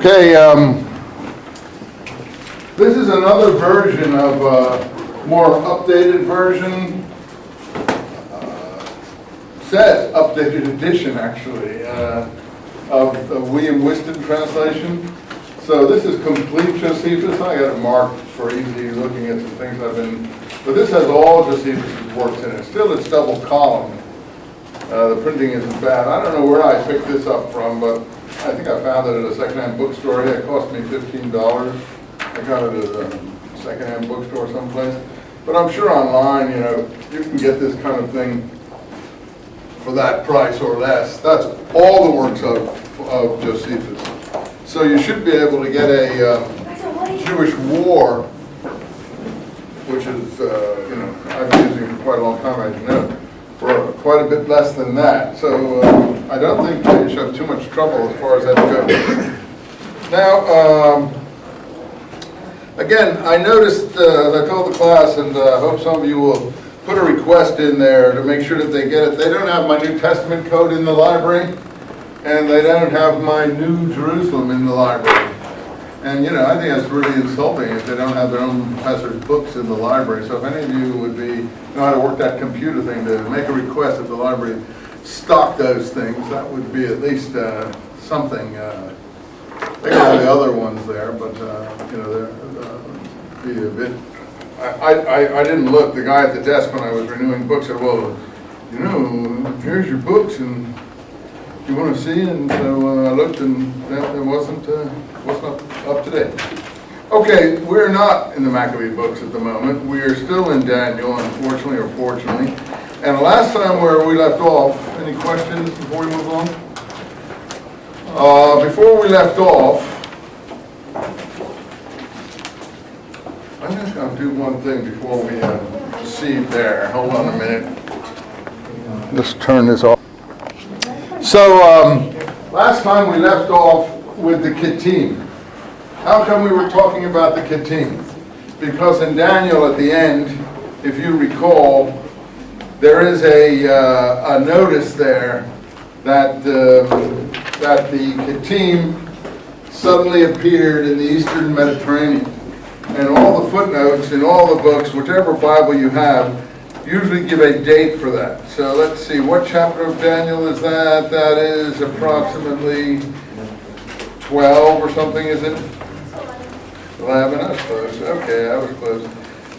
Okay, this is another version of more updated version. Says updated edition, actually, of the William Whiston translation. So this is complete Josephus. I got it marked for easy looking at some things I've been. But this has all Josephus' works in it. Still, it's double column. The printing isn't bad. I don't know where I picked this up from, but I think I found it at a secondhand bookstore. It cost me $15. I got it at a secondhand bookstore someplace. But I'm sure online, you can get this kind of thing for that price or less. That's all the works of Josephus. So you should be able to get a Jewish War, which is, I've been using for quite a long time, as you know, for quite a bit less than that. So I don't think you should have too much trouble as far as that goes. Now, again, I noticed, as I told the class, and I hope some of you will put a request in there to make sure that they get it. They don't have my New Testament code in the library, and they don't have my New Jerusalem in the library. And I think that's really insulting if they don't have their own professor's books in the library. So if any of you would know how to work that computer thing to make a request that the library stock those things, that would be at least something. They got the other ones there, but they're be a bit. I didn't look. The guy at the desk when I was renewing books said, "Well, here's your books, and you want to see?" And so I looked, and it wasn't up to date. Okay, we're not in the Maccabee books at the moment. We are still in Daniel, unfortunately or fortunately. And last time where we left off, any questions before we move on? Before we left off, I'm just going to do one thing before we proceed there. Hold on a minute. Just turn this off. So, last time we left off with the Kittim. How come we were talking about the Kittim? Because in Daniel at the end, if you recall, there is a notice there that the Kittim suddenly appeared in the Eastern Mediterranean. And all the footnotes in all the books, whichever Bible you have, usually give a date for that. So let's see, what chapter of Daniel is that? That is approximately 12 or something, is it? 11, I was close. Okay, I was close.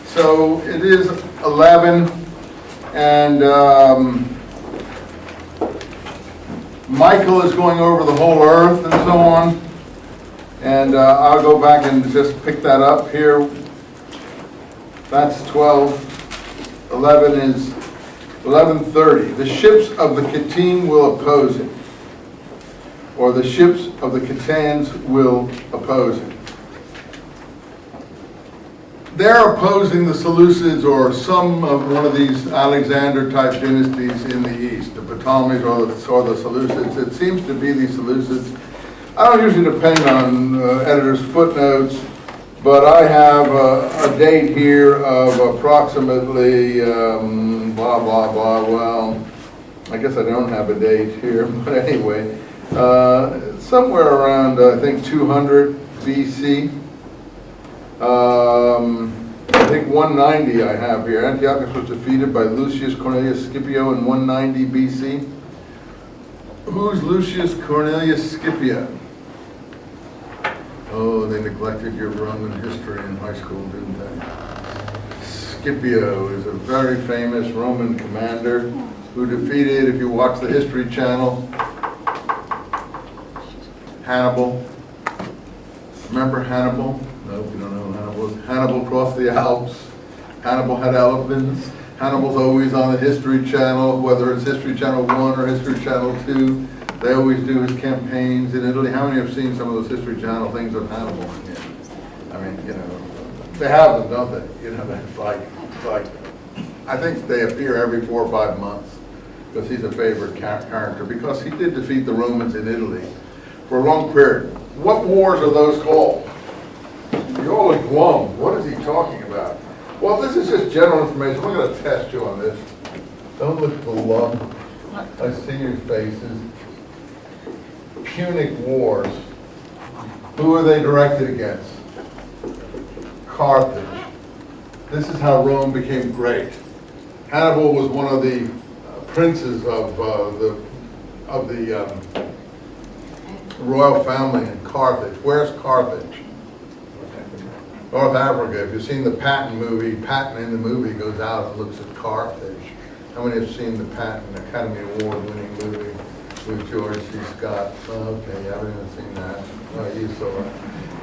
So it is 11, and Michael is going over the whole earth and so on. And I'll go back and just pick that up here. That's 12. 11 is 11:30. The ships of the Kittim will oppose it, or the ships of the Kittans will oppose it. They're opposing the Seleucids or some of one of these Alexander-type dynasties in the east, the Ptolemies or the Seleucids. It seems to be the Seleucids. I don't usually depend on editors' footnotes, but I have a date here of approximately blah, blah, blah. Well, I guess I don't have a date here, but anyway, somewhere around, I think, 200 BC. I think 190 I have here. Antiochus was defeated by Lucius Cornelius Scipio in 190 BC. Who's Lucius Cornelius Scipio? Oh, they neglected your Roman history in high school, didn't they? Scipio is a very famous Roman commander who defeated, if you watch the History Channel, Hannibal. Remember Hannibal? No, if you don't know who Hannibal is. Hannibal crossed the Alps. Hannibal had elephants. Hannibal's always on the History Channel, whether it's History Channel 1 or History Channel 2. They always do his campaigns in Italy. How many have seen some of those History Channel things of Hannibal? Yeah. I mean, they have them, don't they? It's like, I think they appear every 4 or 5 months because he's a favorite character because he did defeat the Romans in Italy for a long period. What wars are those called? You're all glum. What is he talking about? Well, this is just general information. We're going to test you on this. Don't look glum. I see your faces. Punic Wars. Who are they directed against? Carthage. This is how Rome became great. Hannibal was one of the princes of the royal family in Carthage. Where's Carthage? North Africa. If you've seen the Patton movie, Patton in the movie goes out and looks at Carthage. How many have seen the Patton Academy Award-winning movie with George C. Scott? Oh, okay, you haven't even seen that. Oh, you saw it.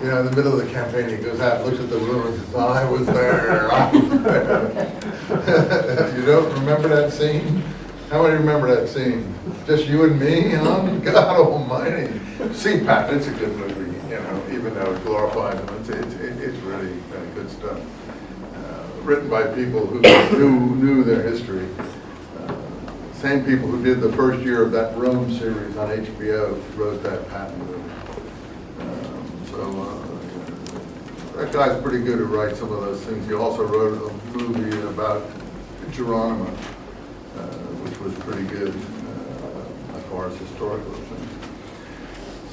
You know, in the middle of the campaign, he goes out and looks at the ruins and says, I was there, I was there. You don't remember that scene? How many remember that scene? Just you and me, huh? God almighty. See, Patton, it's a good movie, you know, even though it glorifies him. It's really good stuff. Written by people who knew their history. Same people who did the first year of that Rome series on HBO wrote that Patton movie. That guy's pretty good to write some of those things. He also wrote a movie about Geronimo, which was pretty good as far as historical things.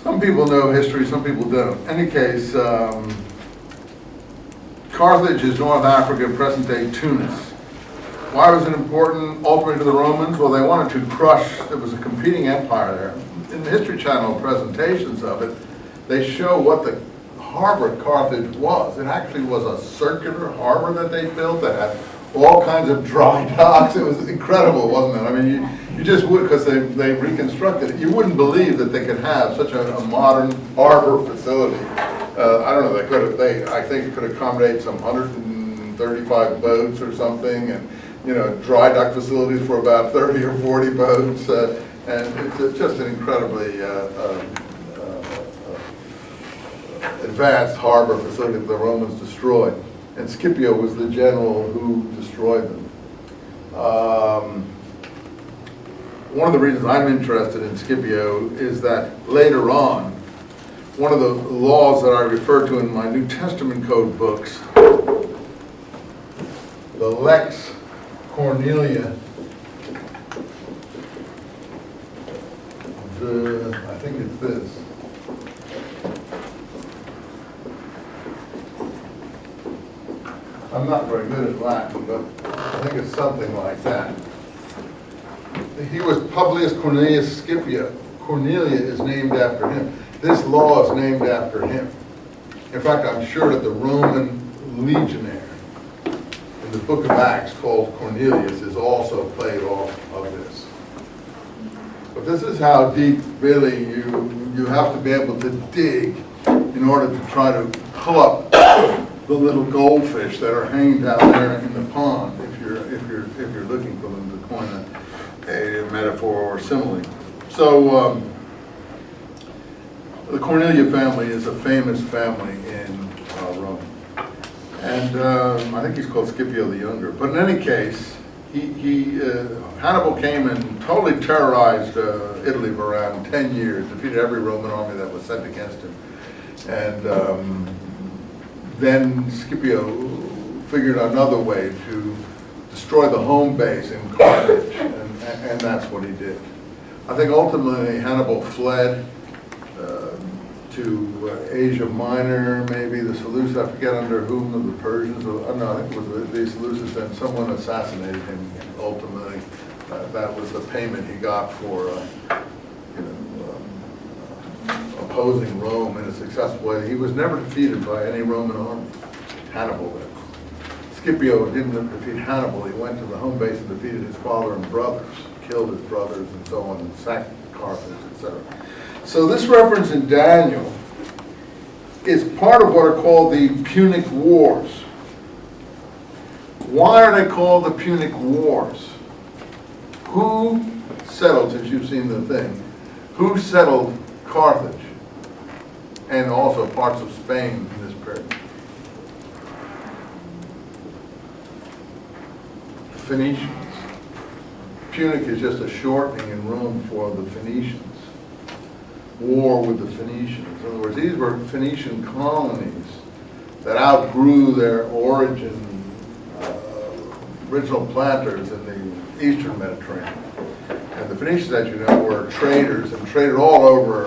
Some people know history, some people don't. In any case, Carthage is North Africa, present-day Tunis. Why was it important ultimately to the Romans? Well, they wanted to crush, there was a competing empire there. In the History Channel presentations of it, they show what the harbor at Carthage was. It actually was a circular harbor that they built that had all kinds of dry docks. It was incredible, wasn't it? I mean, you just would, because they reconstructed it, you wouldn't believe that they could have such a modern harbor facility. I don't know, I think it could accommodate some 135 boats or something, and you know, dry dock facilities for about 30 or 40 boats, and it's just an incredibly advanced harbor facility that the Romans destroyed. And Scipio was the general who destroyed them. One of the reasons I'm interested in Scipio is that later on, one of the laws that I refer to in my New Testament code books, the Lex Cornelia, I think it's this. I'm not very good at Latin, but I think it's something like that. He was Publius Cornelius Scipio. Cornelia is named after him. This law is named after him. In fact, I'm sure that the Roman legionnaire in the book of Acts called Cornelius is also played off of this. But this is how deep, really, you have to be able to dig in order to try to pull up the little goldfish that are hanging down there in the pond, if you're looking for them to coin a metaphor or simile. So the Cornelia family is a famous family in Rome, and I think he's called Scipio the Younger. But in any case, Hannibal came and totally terrorized Italy for around 10 years, defeated every Roman army that was sent against him, and then Scipio figured another way to destroy the home base in Carthage, and that's what he did. I think ultimately Hannibal fled to Asia Minor, maybe the Seleucids, I forget under whom of the Persians, no, I think it was the Seleucids, and someone assassinated him ultimately. That was the payment he got for opposing Rome in a successful way. He was never defeated by any Roman army. Hannibal did. Scipio didn't defeat Hannibal. He went to the home base and defeated his father and brothers, killed his brothers and so on, and sacked Carthage, etc. So this reference in Daniel is part of what are called the Punic Wars. Why are they called the Punic Wars? Who settled, since you've seen the thing, who settled Carthage and also parts of Spain in this period? The Phoenicians. Punic is just a shortening in Rome for the Phoenicians. War with the Phoenicians. In other words, these were Phoenician colonies that outgrew their origin, original planters in the eastern Mediterranean. And the Phoenicians, as you know, were traders and traded all over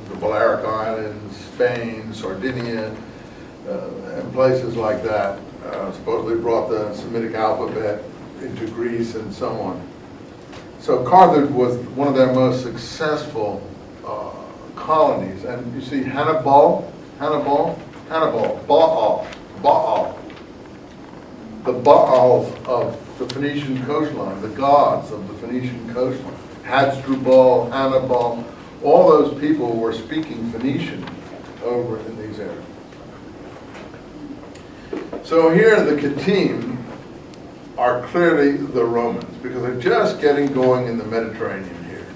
the Balearic Islands, Spain, Sardinia, and places like that. Supposedly brought the Semitic alphabet into Greece and so on. So Carthage was one of their most successful colonies. And you see Hannibal, Baal. The Baals of the Phoenician coastline, the gods of the Phoenician coastline. Hasdrubal, Hannibal, all those people were speaking Phoenician over in these areas. So here the Kittim are clearly the Romans, because they're just getting going in the Mediterranean here.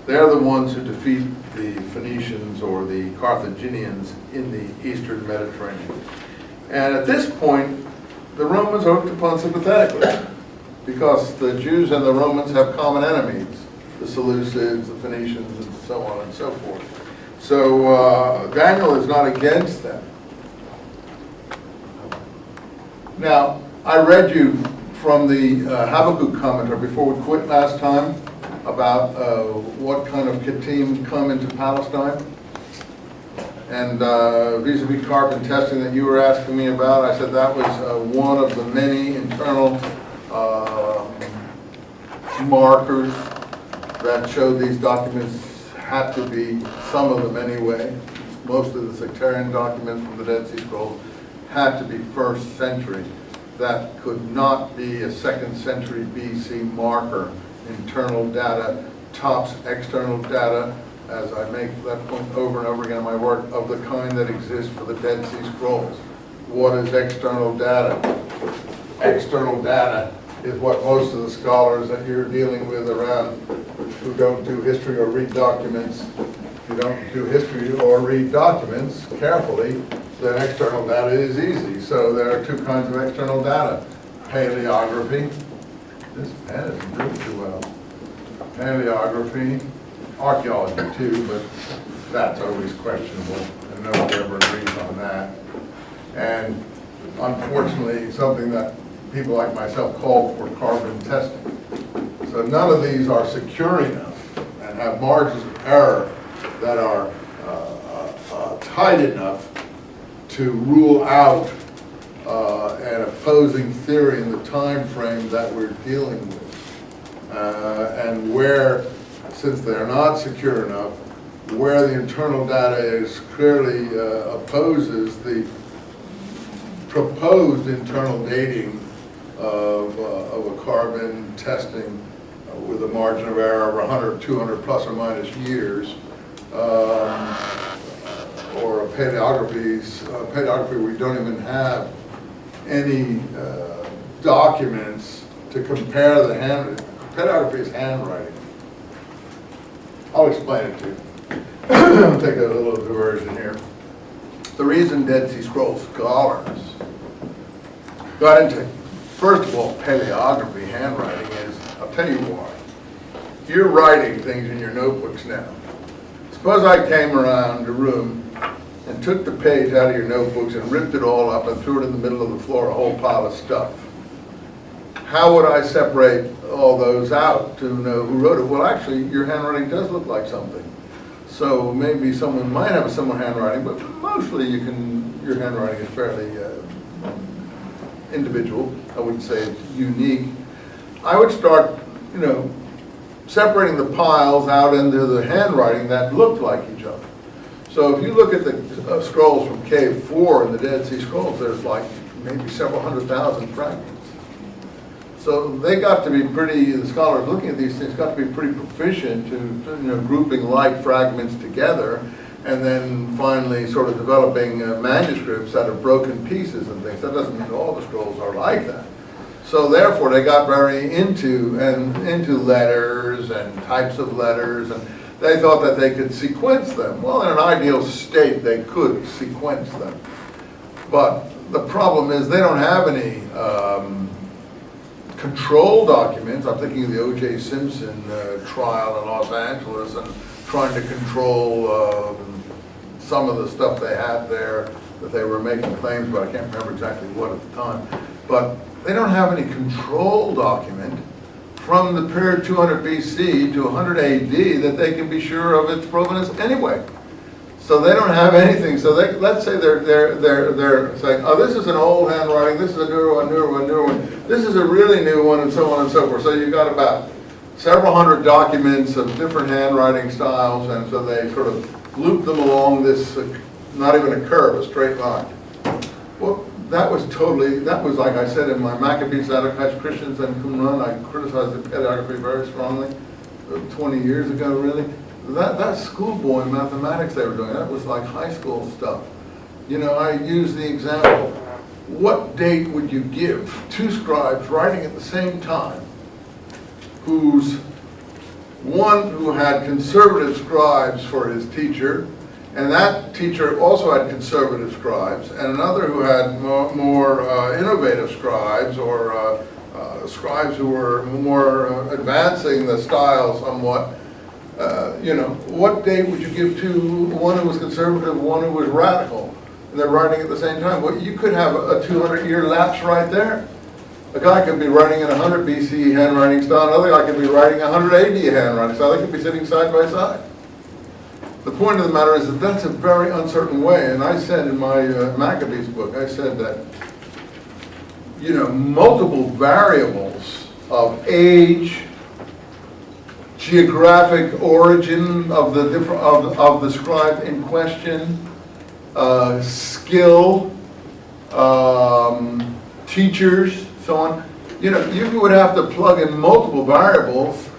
They're the ones who defeat the Phoenicians or the Carthaginians in the eastern Mediterranean. And at this point, the Romans are looked upon sympathetically, because the Jews and the Romans have common enemies, the Seleucids, the Phoenicians, and so on and so forth. So Daniel is not against them. Now, I read you from the Habakkuk commentary before we quit last time about what kind of Kittim come into Palestine. And vis-a-vis carbon testing that you were asking me about, I said that was one of the many internal markers that showed these documents had to be, some of them anyway, most of the sectarian documents from the Dead Sea Scrolls had to be 1st century. That could not be a 2nd century BC marker. Internal data tops external data, as I make that point over and over again in my work, of the kind that exists for the Dead Sea Scrolls. What is external data? External data is what most of the scholars that you're dealing with around who don't do history or read documents, if you don't do history or read documents carefully, then external data is easy. So there are 2 kinds of external data. Paleography. This pen isn't doing too well. Paleography. Archaeology too, but that's always questionable, and no one ever agrees on that. And unfortunately, something that people like myself call for carbon testing. So none of these are secure enough and have margins of error that are tight enough to rule out an opposing theory in the time frame that we're dealing with. And where, since they're not secure enough, where the internal data is clearly opposes the proposed internal dating of a carbon testing with a margin of error of 100, 200 plus or minus years, or a paleography we don't even have any documents to compare the handwriting. Paleography is handwriting. I'll explain it to you. I'll take a little diversion here. The reason Dead Sea Scrolls scholars got into, first of all, paleography, handwriting is, I'll tell you why. You're writing things in your notebooks now. Suppose I came around the room and took the page out of your notebooks and ripped it all up and threw it in the middle of the floor, a whole pile of stuff. How would I separate all those out to know who wrote it? Well, actually, your handwriting does look like something. So maybe someone might have a similar handwriting, but mostly your handwriting is fairly individual. I wouldn't say it's unique. I would start, separating the piles out into the handwriting that looked like each other. So if you look at the scrolls from Cave 4 in the Dead Sea Scrolls, there's like maybe several 100,000 fragments. So they got to be the scholars looking at these things got to be pretty proficient to grouping like fragments together, and then finally sort of developing manuscripts out of broken pieces and things. That doesn't mean all the scrolls are like that. So therefore they got very into letters and types of letters, and they thought that they could sequence them. Well, in an ideal state they could sequence them. But the problem is they don't have any control documents. I'm thinking of the O.J. Simpson trial in Los Angeles and trying to control some of the stuff they had there that they were making claims about. I can't remember exactly what at the time. But they don't have any control document from the period 200 BC to 100 AD that they can be sure of its provenance anyway. So they don't have anything. So let's say they're saying, oh, this is an old handwriting, this is a newer one, newer one, newer one. This is a really new one, and so on and so forth. So you've got about several hundred documents of different handwriting styles, and so they sort of loop them along this, not even a curve, a straight line. Well, that was like I said in my Maccabees, Zadokites, Christians, and Qumran, I criticized the pedagogy very strongly 20 years ago, really. That's schoolboy mathematics they were doing. That was like high school stuff. You know, I use the example, what date would you give two scribes writing at the same time, one who had conservative scribes for his teacher, and that teacher also had conservative scribes, and another who had more innovative scribes, or scribes who were more advancing the style somewhat. You know, what date would you give to one who was conservative, one who was radical, and they're writing at the same time? Well, you could have a 200-year lapse right there. A guy could be writing in 100 BC handwriting style, another guy could be writing 100 AD handwriting style. They could be sitting side by side. The point of the matter is that that's a very uncertain way, and I said in my Maccabees book, I said that, you know, multiple variables of age, geographic origin of the of the scribe in question, skill, teachers, so on. You know, you would have to plug in multiple variables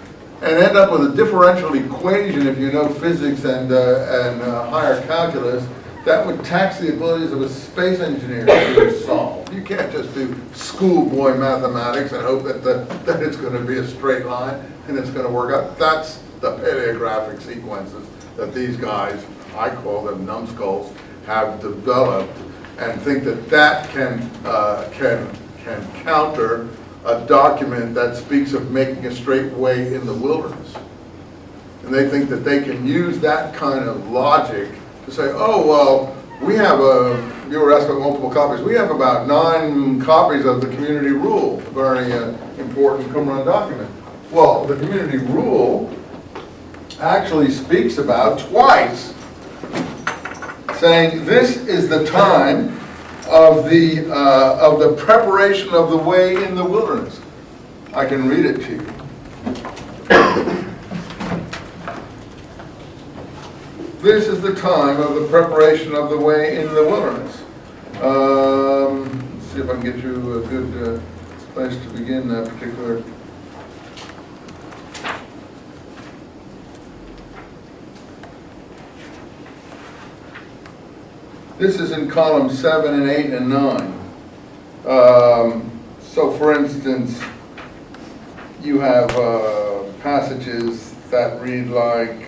and end up with a differential equation, if you know physics and higher calculus, that would tax the abilities of a space engineer to solve. You can't just do schoolboy mathematics and hope that it's going to be a straight line and it's going to work out. That's the paleographic sequences that these guys, I call them numbskulls, have developed, and think that can counter a document that speaks of making a straight way in the wilderness. And they think that they can use that kind of logic to say, oh, well, we have you were asked about multiple copies, we have about 9 copies of the community rule, a very important Qumran document. Well, the community rule actually speaks about twice, saying this is the time of the preparation of the way in the wilderness. I can read it to you. This is the time of the preparation of the way in the wilderness. Let's see if I can get you a good place to begin that particular. This is in columns 7 and 8 and 9. So for instance, you have passages that read like,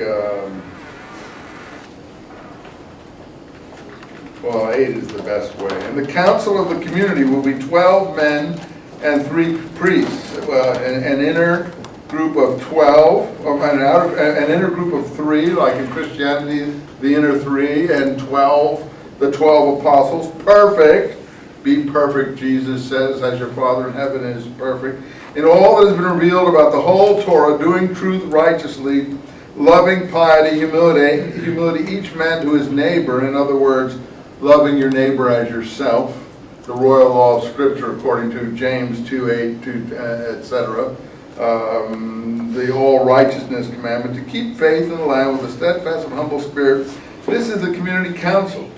well, 8 is the best way. And the council of the community will be 12 men and 3 priests, an inner group of 12, an inner group of 3, like in Christianity, the inner 3, and 12. The 12 apostles, perfect. Be perfect, Jesus says, as your Father in heaven is perfect. In all that has been revealed about the whole Torah, doing truth righteously, loving piety, humility, each man to his neighbor. In other words, loving your neighbor as yourself. The royal law of Scripture, according to James 2:8, etc. The all righteousness commandment, to keep faith in the land with a steadfast and humble spirit. This is the community council.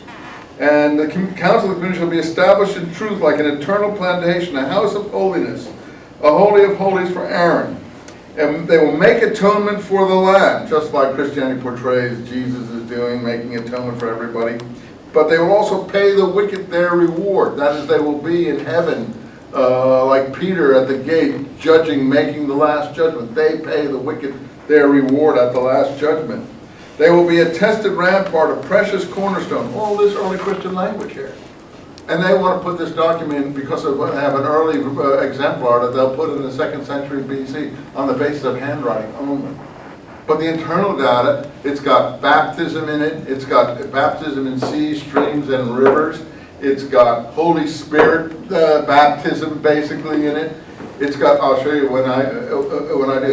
And the council of the community shall be established in truth like an eternal plantation, a house of holiness, a holy of holies for Aaron. And they will make atonement for the land, just like Christianity portrays Jesus is doing, making atonement for everybody. But they will also pay the wicked their reward. That is, they will be in heaven, like Peter at the gate, judging, making the last judgment. They pay the wicked their reward at the last judgment. They will be a tested rampart, a precious cornerstone. All this early Christian language here. And they want to put this document because they have an early exemplar that they'll put in the 2nd century BC on the basis of handwriting only. But the internal data, it's got baptism in it. It's got baptism in seas, streams, and rivers. It's got Holy Spirit baptism basically in it. It's got, I'll show you when I do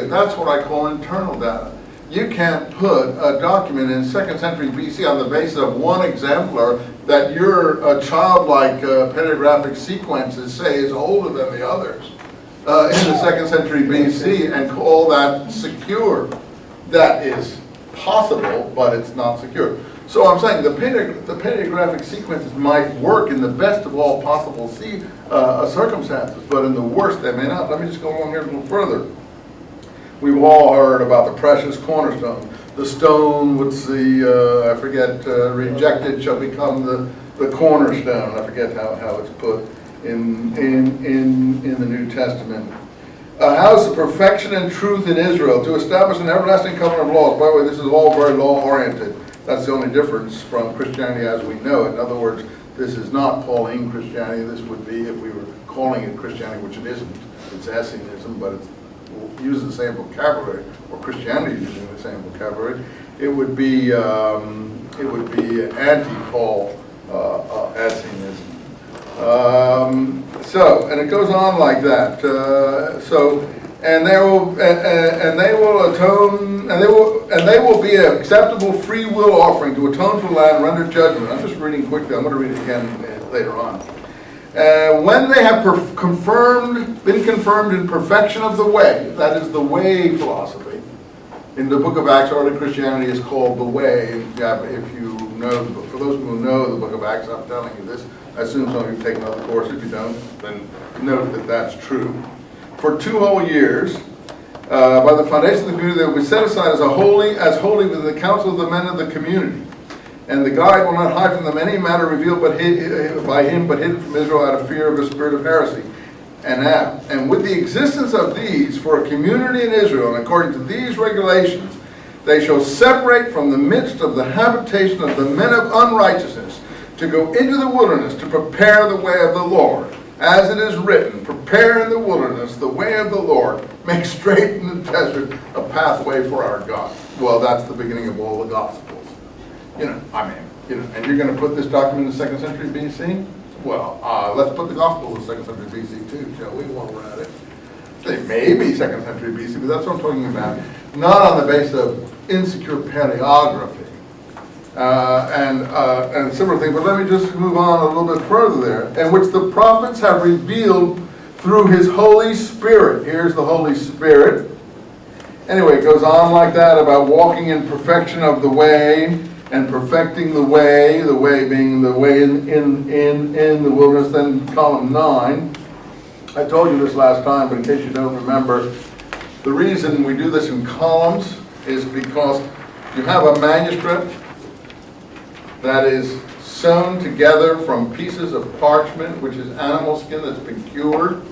it. That's what I call internal data. You can't put a document in 2nd century BC on the basis of one exemplar that your childlike paleographic sequences say is older than the others in the 2nd century BC and call that secure. That is possible, but it's not secure. So I'm saying the paleographic sequences might work in the best of all possible circumstances, but in the worst they may not. Let me just go along here a little further. We've all heard about the precious cornerstone. The stone which rejected shall become the cornerstone. I forget how it's put in the New Testament. A house of perfection and truth in Israel, to establish an everlasting covenant of laws. By the way, this is all very law-oriented. That's the only difference from Christianity as we know it. In other words, this is not Pauline Christianity. This would be, if we were calling it Christianity, which it isn't. It's Essenism, but it uses the same vocabulary, or Christianity using the same vocabulary. It would be anti-Paul Essenism. And it goes on like that. And they will be an acceptable free will offering to atone for the land and render judgment. I'm just reading quickly. I'm going to read it again later on. When they have been confirmed in perfection of the way, that is the way philosophy. In the book of Acts, early Christianity is called the way. If you know, for those who know the book of Acts, I'm telling you this. I assume some of you have taken another course. If you don't, then note that that's true. For 2 whole years, by the foundation of the community, they will be set aside as holy within the council of the men of the community. And the guide will not hide from them any matter revealed by him, but hidden from Israel out of fear of the spirit of heresy. And with the existence of these for a community in Israel, and according to these regulations, they shall separate from the midst of the habitation of the men of unrighteousness, to go into the wilderness to prepare the way of the Lord. As it is written, prepare in the wilderness the way of the Lord, make straight in the desert a pathway for our God. Well, that's the beginning of all the Gospels. And you're going to put this document in the 2nd century BC? Well, let's put the Gospels in 2nd century BC too, shall we, while we're at it? They may be 2nd century BC, but that's what I'm talking about. Not on the basis of insecure paleography. And similar things, but let me just move on a little bit further there. And which the prophets have revealed through his Holy Spirit. Here's the Holy Spirit. Anyway, it goes on like that about walking in perfection of the way and perfecting the way being the way in the wilderness. Then column 9. I told you this last time, but in case you don't remember, the reason we do this in columns is because you have a manuscript that is sewn together from pieces of parchment, which is animal skin that's been cured.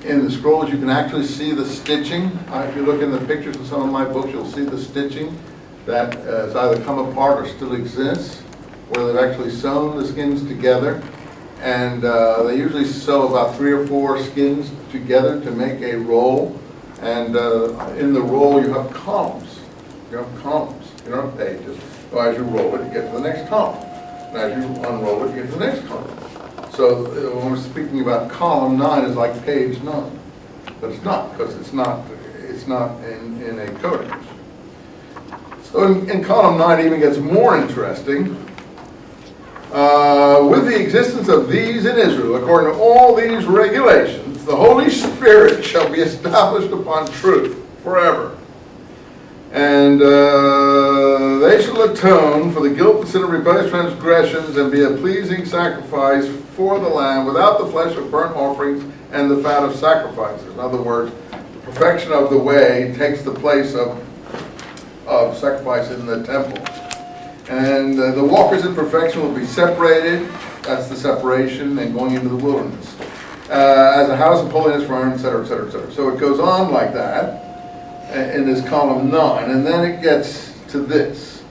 In the scrolls, you can actually see the stitching. If you look in the pictures of some of my books, you'll see the stitching that has either come apart or still exists, where they've actually sewn the skins together. And they usually sew about 3 or 4 skins together to make a roll. And in the roll, you have columns. You don't have pages. So as you roll it, you get to the next column. And as you unroll it, you get to the next column. So when we're speaking about column 9, it's like page 9. But it's not, because it's not in a codex. So in column 9 it even gets more interesting. With the existence of these in Israel, according to all these regulations, the Holy Spirit shall be established upon truth forever. And they shall atone for the guilt and sin of rebellious transgressions and be a pleasing sacrifice for the Lamb without the flesh of burnt offerings and the fat of sacrifices. In other words, the perfection of the way takes the place of sacrifice in the temple. And the walkers in perfection will be separated. That's the separation and going into the wilderness. As a house of holiness for Aaron, etc., etc., etc. So it goes on like that in this column 9, and then it gets to this.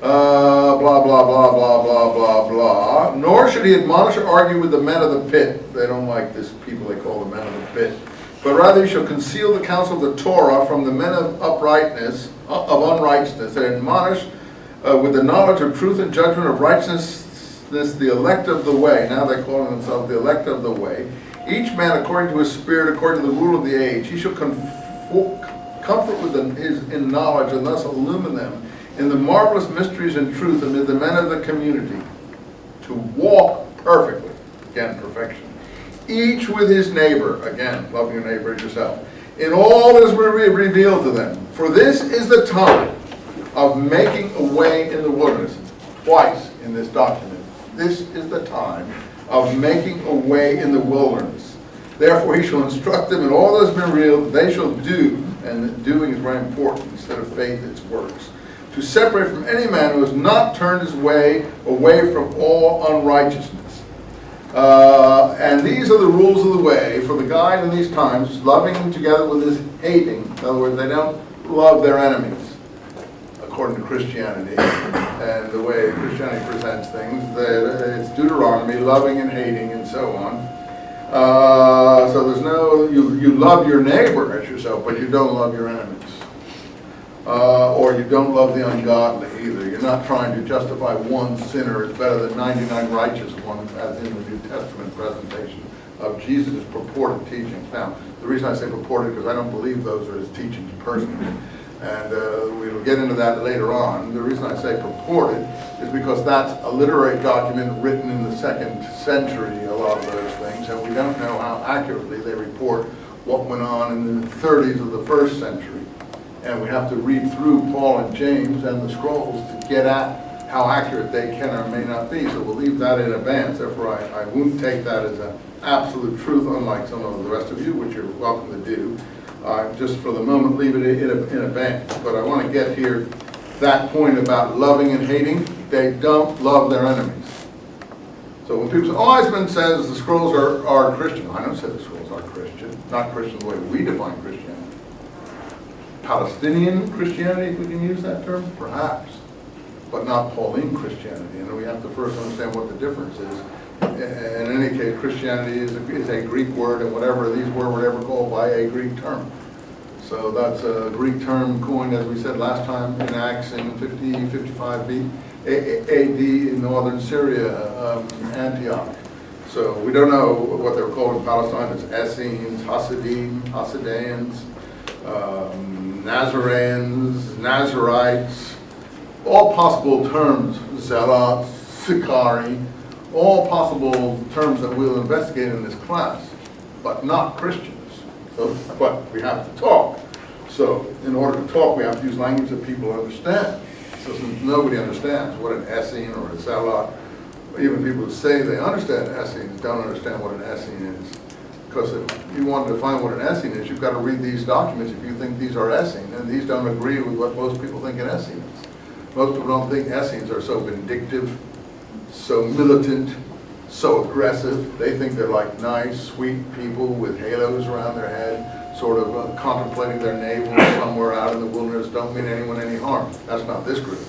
Blah, blah, blah, blah, blah, blah, blah. Nor should he admonish or argue with the men of the pit. They don't like this people they call the men of the pit. But rather he shall conceal the counsel of the Torah from the men of unrighteousness, and admonish with the knowledge of truth and judgment of righteousness the elect of the way. Now they're calling themselves the elect of the way. Each man according to his spirit, according to the rule of the age. He shall comfort with them is in knowledge, and thus illumine them in the marvelous mysteries and truth amid the men of the community, to walk perfectly, again, perfection, each with his neighbor, again, loving your neighbor as yourself, in all that is revealed to them. For this is the time of making a way in the wilderness. Twice in this document. This is the time of making a way in the wilderness. Therefore he shall instruct them in all that has been revealed, they shall do, and doing is very important, instead of faith it's works, to separate from any man who has not turned his way away from all unrighteousness. And these are the rules of the way for the guide in these times, loving together with his hating. In other words, they don't love their enemies, according to Christianity and the way Christianity presents things. It's Deuteronomy, loving and hating and so on. So there's no, you love your neighbor as yourself, but you don't love your enemies. Or you don't love the ungodly either. You're not trying to justify one sinner as better than 99 righteous ones, as in the New Testament presentation of Jesus' purported teachings. Now, the reason I say purported, because I don't believe those are his teachings personally. And we'll get into that later on. The reason I say purported is because that's a literary document written in the 2nd century, a lot of those things, and we don't know how accurately they report what went on in the 30s of the 1st century. And we have to read through Paul and James and the scrolls to get at how accurate they can or may not be. So we'll leave that in advance. Therefore, I won't take that as an absolute truth, unlike some of the rest of you, which you're welcome to do. Just for the moment, leave it in advance. But I want to get here that point about loving and hating. They don't love their enemies. So when people say, oh, Eisenman says the scrolls are Christian. I don't say the scrolls are Christian. Not Christian the way we define Christianity. Palestinian Christianity, if we can use that term, perhaps, but not Pauline Christianity. And we have to first understand what the difference is. In any case, Christianity is a Greek word, and whatever these were ever called by a Greek term. So that's a Greek term coined, as we said last time, in Acts in 55 AD in northern Syria, Antioch. So we don't know what they were called in Palestine. It's Essenes, Hasidim, Hasideans, Nazarenes, Nazarites, all possible terms, Zealots, Sicarii, all possible terms that we'll investigate in this class, but not Christians. So, but we have to talk. So in order to talk, we have to use language that people understand. So since nobody understands what an Essene or a Zealot, even people who say they understand Essenes don't understand what an Essene is. Because if you want to define what an Essene is, you've got to read these documents if you think these are Essene, and these don't agree with what most people think an Essene is. Most people don't think Essenes are so vindictive, so militant, so aggressive. They think they're like nice, sweet people with halos around their head, sort of contemplating their navel somewhere out in the wilderness, don't mean anyone any harm. That's not this group.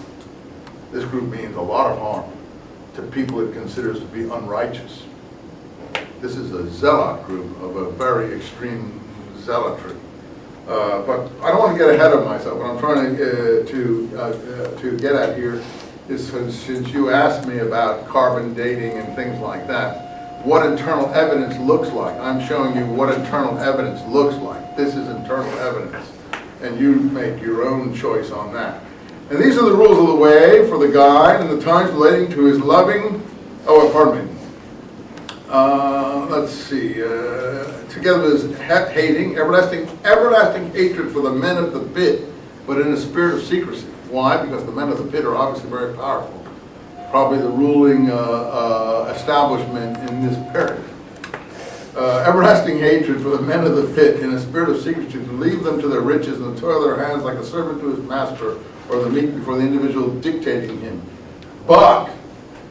This group means a lot of harm to people it considers to be unrighteous. This is a zealot group of a very extreme zealotry. But I don't want to get ahead of myself. What I'm trying to get at here is, since you asked me about carbon dating and things like that, what internal evidence looks like. I'm showing you what internal evidence looks like. This is internal evidence. And you make your own choice on that. And these are the rules of the way for the guide and the times relating to his loving, let's see, together with his hating, everlasting hatred for the men of the pit, but in a spirit of secrecy. Why? Because the men of the pit are obviously very powerful. Probably the ruling establishment in this period. Everlasting hatred for the men of the pit in a spirit of secrecy, to leave them to their riches and to toil their hands like a servant to his master, or the meek before the individual dictating him. But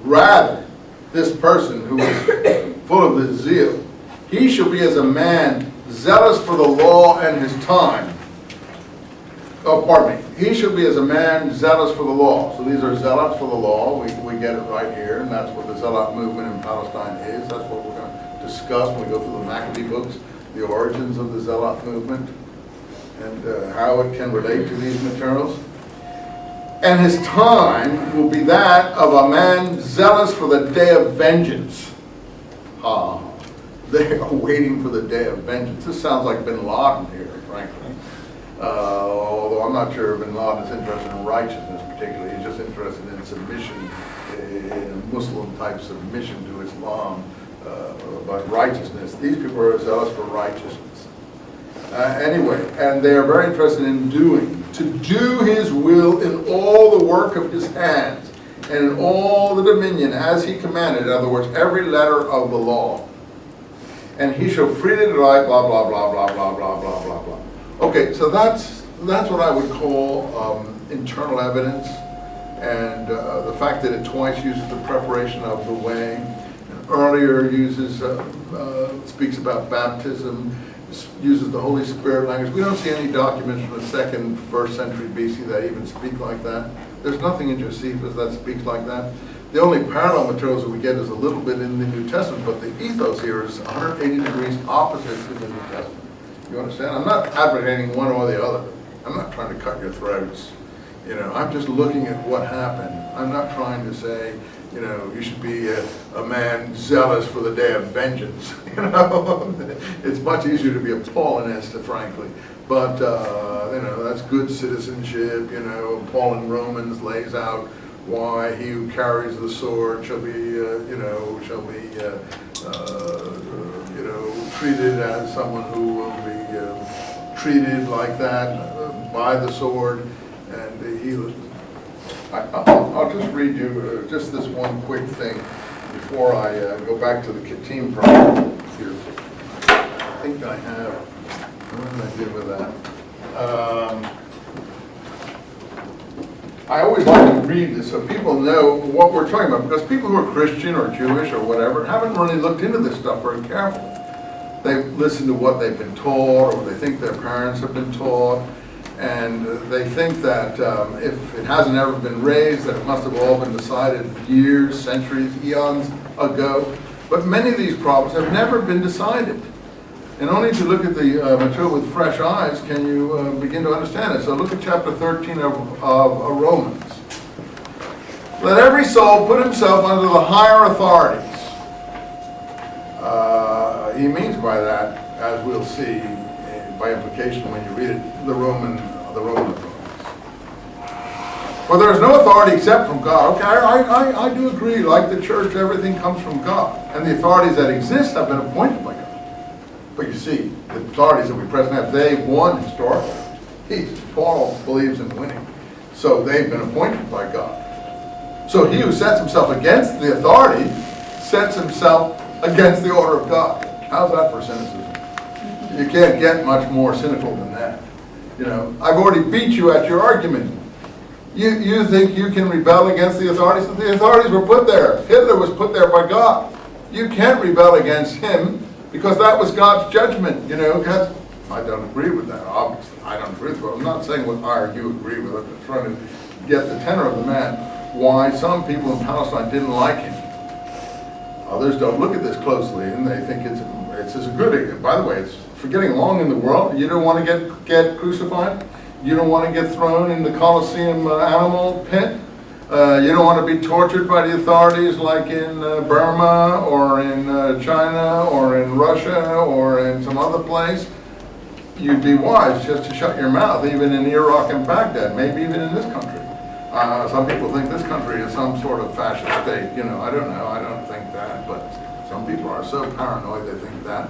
rather, this person who is full of this zeal, he shall be as a man zealous for the law and his time. Oh, pardon me. He shall be as a man zealous for the law. So these are zealots for the law. We get it right here, and that's what the zealot movement in Palestine is. That's what we're going to discuss when we go through the Maccabee books, the origins of the zealot movement, and how it can relate to these materials. And his time will be that of a man zealous for the day of vengeance. They are waiting for the day of vengeance. This sounds like bin Laden here, frankly. Although I'm not sure bin Laden is interested in righteousness particularly. He's just interested in submission, in Muslim type submission to Islam, but righteousness. These people are zealous for righteousness. Anyway, and they are very interested in to do his will in all the work of his hands, and in all the dominion as he commanded. In other words, every letter of the law. And he shall freely delight, blah, blah, blah, blah, blah, blah, blah, blah, blah. Okay, so that's what I would call internal evidence, and the fact that it twice uses the preparation of the way, and earlier uses, speaks about baptism, uses the Holy Spirit language. We don't see any documents from the 2nd, 1st century BC that even speak like that. There's nothing in Josephus that speaks like that. The only parallel materials that we get is a little bit in the New Testament, but the ethos here is 180 degrees opposite to the New Testament. You understand? I'm not advocating one or the other. I'm not trying to cut your throats. You know, I'm just looking at what happened. I'm not trying to say, you know, you should be a man zealous for the day of vengeance. You know, it's much easier to be a Paulinist, frankly. But, you know, that's good citizenship. You know, Paul in Romans lays out why he who carries the sword shall be, you know, treated as someone who will be treated like that by the sword. And I'll just read you just this one quick thing before I go back to the Kittim problem here. I think I have, what did I do with that? I always like to read this so people know what we're talking about, because people who are Christian or Jewish or whatever haven't really looked into this stuff very carefully. They listen to what they've been taught, or they think their parents have been taught, and they think that if it hasn't ever been raised, that it must have all been decided years, centuries, eons ago. But many of these problems have never been decided. And only to look at the material with fresh eyes can you begin to understand it. So look at chapter 13 of Romans. Let every soul put himself under the higher authorities. He means by that, as we'll see by implication when you read it, the Roman authorities. For there is no authority except from God. Okay, I do agree, like the church, everything comes from God. And the authorities that exist have been appointed by God. But you see, the authorities that we presently have, they've won historically. Paul believes in winning. So they've been appointed by God. So he who sets himself against the authority sets himself against the order of God. How's that for cynicism? You can't get much more cynical than that. You know, I've already beat you at your argument. You think you can rebel against the authorities? The authorities were put there. Hitler was put there by God. You can't rebel against him, because that was God's judgment, you know. I don't agree with that, obviously. I don't agree with it. I'm not saying what I or you agree with. I'm just trying to get the tenor of the man. Why some people in Palestine didn't like him. Others don't look at this closely, and they think it's as good. By the way, it's for getting along in the world. You don't want to get crucified. You don't want to get thrown in the Colosseum animal pit. You don't want to be tortured by the authorities like in Burma or in China or in Russia or in some other place. You'd be wise just to shut your mouth, even in Iraq and Baghdad, maybe even in this country. Some people think this country is some sort of fascist state. You know, I don't know. I don't think that, but some people are so paranoid they think that.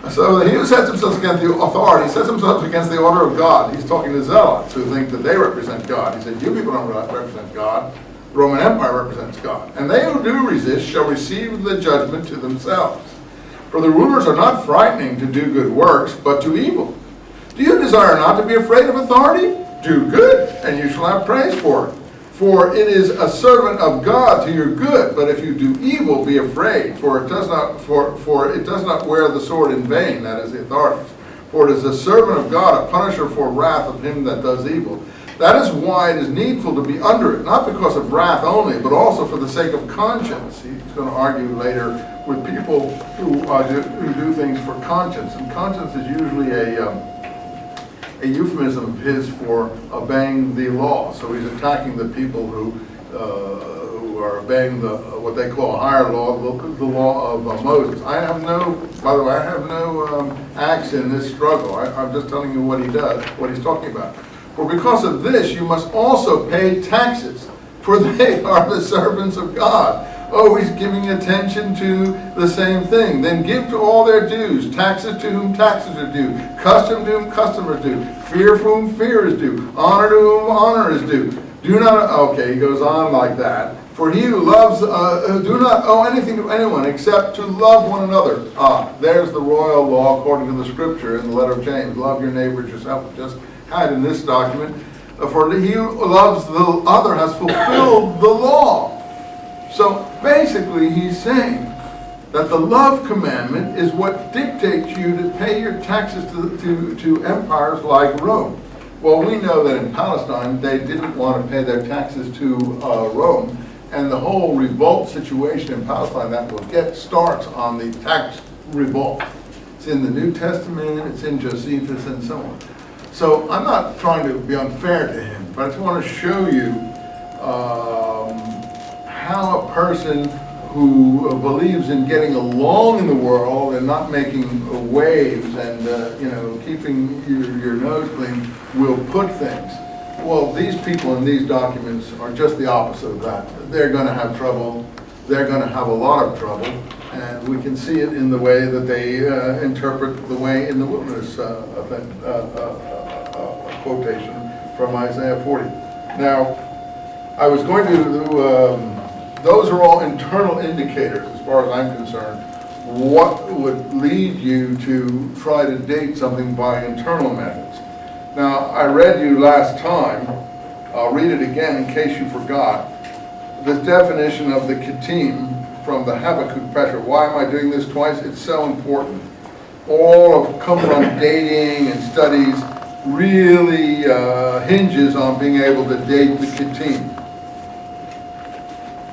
So he who sets himself against the authority sets himself against the order of God. He's talking to zealots who think that they represent God. He said, you people don't represent God. The Roman Empire represents God. And they who do resist shall receive the judgment to themselves. For the rulers are not frightening to do good works, but to evil. Do you desire not to be afraid of authority? Do good, and you shall have praise for it. For it is a servant of God to your good. But if you do evil, be afraid, for it does not wear the sword in vain, that is the authorities. For it is a servant of God, a punisher for wrath of him that does evil. That is why it is needful to be under it, not because of wrath only, but also for the sake of conscience. He's going to argue later with people who do things for conscience. And conscience is usually a euphemism of his for obeying the law. So he's attacking the people who are obeying what they call a higher law, the law of Moses. I have no, by the way, I have no axe in this struggle. I'm just telling you what he does, what he's talking about. For because of this, you must also pay taxes, for they are the servants of God, always giving attention to the same thing. Then give to all their dues, taxes to whom taxes are due, custom to whom custom is due, fear for whom fear is due, honor to whom honor is due. Do not, okay, he goes on like that. For he who loves, do not owe anything to anyone except to love one another. There's the royal law according to the scripture in the letter of James. Love your neighbor as yourself. Just had in this document. For he who loves the other has fulfilled the law. So basically he's saying that the love commandment is what dictates you to pay your taxes to empires like Rome. Well, we know that in Palestine they didn't want to pay their taxes to Rome, and the whole revolt situation in Palestine that will get starts on the tax revolt. It's in the New Testament, it's in Josephus, and so on. So I'm not trying to be unfair to him, but I just want to show you how a person who believes in getting along in the world and not making waves and keeping your nose clean will put things. Well, these people in these documents are just the opposite of that. They're going to have trouble. They're going to have a lot of trouble, and we can see it in the way that they interpret the way in the wilderness quotation from Isaiah 40. Now, I was going to those are all internal indicators, as far as I'm concerned. What would lead you to try to date something by internal methods? Now, I read you last time, I'll read it again in case you forgot, this definition of the Kettim from the Habakkuk Pesher. Why am I doing this twice? It's so important. All of Qumran dating and studies really hinges on being able to date the Kettim.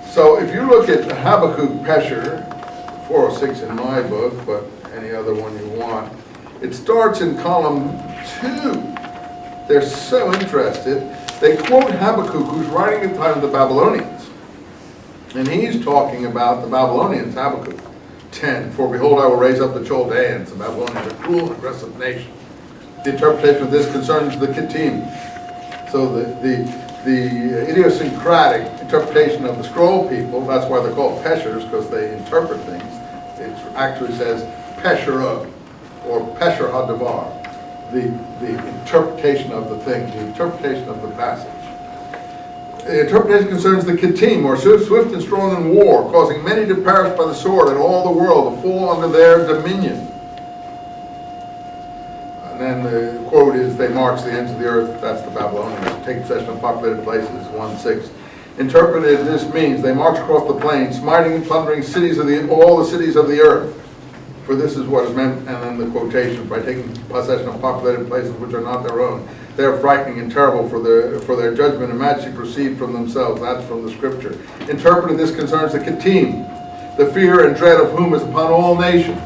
So if you look at Habakkuk Pesher, 406 in my book, but any other one you want, it starts in column 2. They're so interested. They quote Habakkuk, who's writing at the time of the Babylonians. And he's talking about the Babylonians, Habakkuk 10. For behold, I will raise up the Chaldeans. The Babylonians are a cruel and aggressive nation. The interpretation of this concerns the Kettim. So the idiosyncratic interpretation of the scroll people, that's why they're called Peshers, because they interpret things. It actually says Pesher or Pesher HaDavar, the interpretation of the thing, the interpretation of the passage. The interpretation concerns the Kettim, or swift and strong in war, causing many to perish by the sword, and all the world to fall under their dominion. And then the quote is, they march the ends of the earth, that's the Babylonians, take possession of populated places, 1:6. Interpreted, this means they march across the plains, smiting and plundering cities of all the cities of the earth. For this is what is meant, and then the quotation, by taking possession of populated places which are not their own. They are frightening and terrible, for their judgment and majesty proceed from themselves. That's from the scripture. Interpreted, this concerns the Kettim, the fear and dread of whom is upon all nations.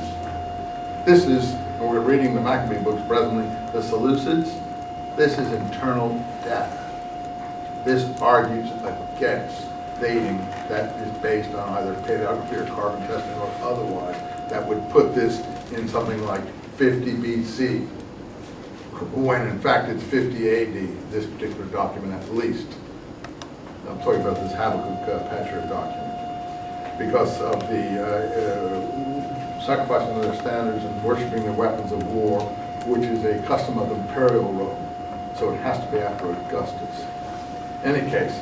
This is, we're reading the Maccabee books presently, the Seleucids. This is internal data. This argues against dating that is based on either paleography or carbon testing or otherwise, that would put this in something like 50 BC, when in fact it's 50 AD, this particular document at least. I'm talking about this Habakkuk Pesher document, because of the sacrificing of their standards and worshiping their weapons of war, which is a custom of imperial Rome. So it has to be after Augustus. Any case,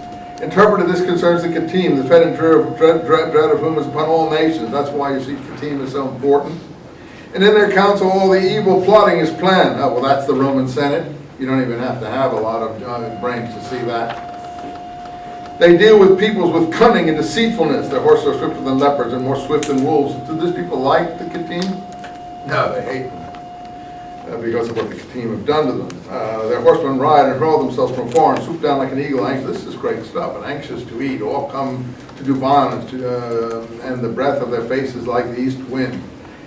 interpreted, this concerns the Kettim, the fed and dread of whom is upon all nations. That's why you see Kettim is so important. And in their council, all the evil plotting is planned. Oh, well, that's the Roman Senate. You don't even have to have a lot of brains to see that. They deal with peoples with cunning and deceitfulness. Their horses are swifter than leopards and more swift than wolves. Do these people like the Kettim? No, they hate them. Because of what the Kettim have done to them. Their horsemen ride and hurl themselves from far and swoop down like an eagle. This is great stuff. And anxious to eat, all come to do violence, and the breath of their faces like the east wind.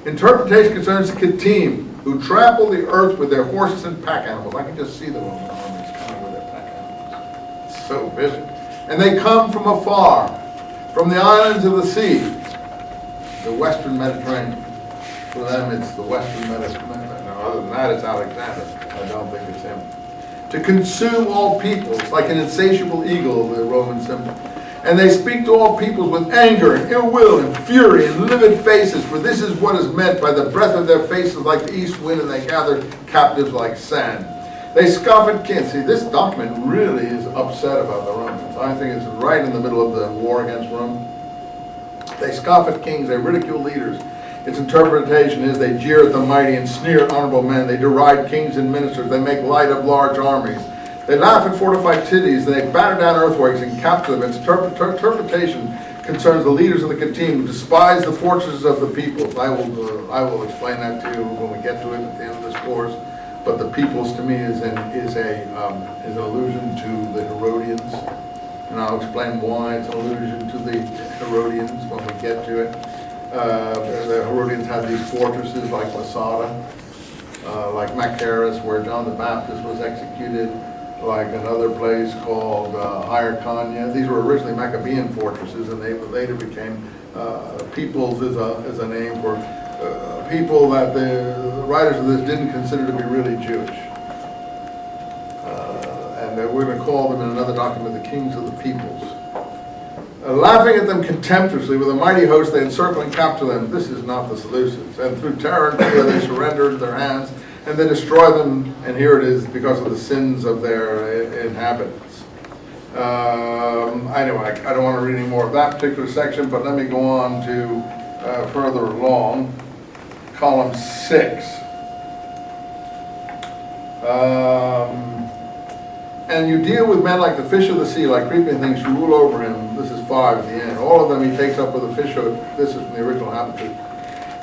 Interpretation concerns the Kettim, who trample the earth with their horses and pack animals. I can just see the Roman armies coming with their pack animals. It's so vivid. And they come from afar. From the islands of the sea, the western Mediterranean. For them, it's the western Mediterranean. No, other than that, it's Alexander. I don't think it's him. To consume all peoples, like an insatiable eagle, the Roman symbol. And they speak to all peoples with anger and ill will and fury and livid faces, for this is what is meant by the breath of their faces like the east wind, and they gather captives like sand. They scoff at kings. See, this document really is upset about the Romans. I think it's right in the middle of the war against Rome. They scoff at kings, they ridicule leaders. Its interpretation is they jeer at the mighty and sneer at honorable men. They deride kings and ministers. They make light of large armies. They laugh at fortified cities. They batter down earthworks and capture them. Its interpretation concerns the leaders of the Kittim who despise the fortresses of the peoples. I will explain that to you when we get to it at the end of this course. But the peoples to me is an allusion to the Herodians, and I'll explain why it's an allusion to the Herodians when we get to it. The Herodians had these fortresses like Masada, like Machaerus, where John the Baptist was executed, like another place called Hyrcania. These were originally Maccabean fortresses, and they later became peoples is a name for people that the writers of this didn't consider to be really Jewish. And we're going to call them in another document the kings of the peoples. Laughing at them contemptuously with a mighty host, they encircle and capture them. This is not the Seleucids. And through terror and fear, they surrender into their hands, and they destroy them. And here it is, because of the sins of their inhabitants. Anyway, I don't want to read any more of that particular section, but let me go on to further along, column 6. And you deal with men like the fish of the sea, like creeping things, you rule over him. This is 5 at the end. All of them he takes up with a fish hook. This is from the original Habakkuk.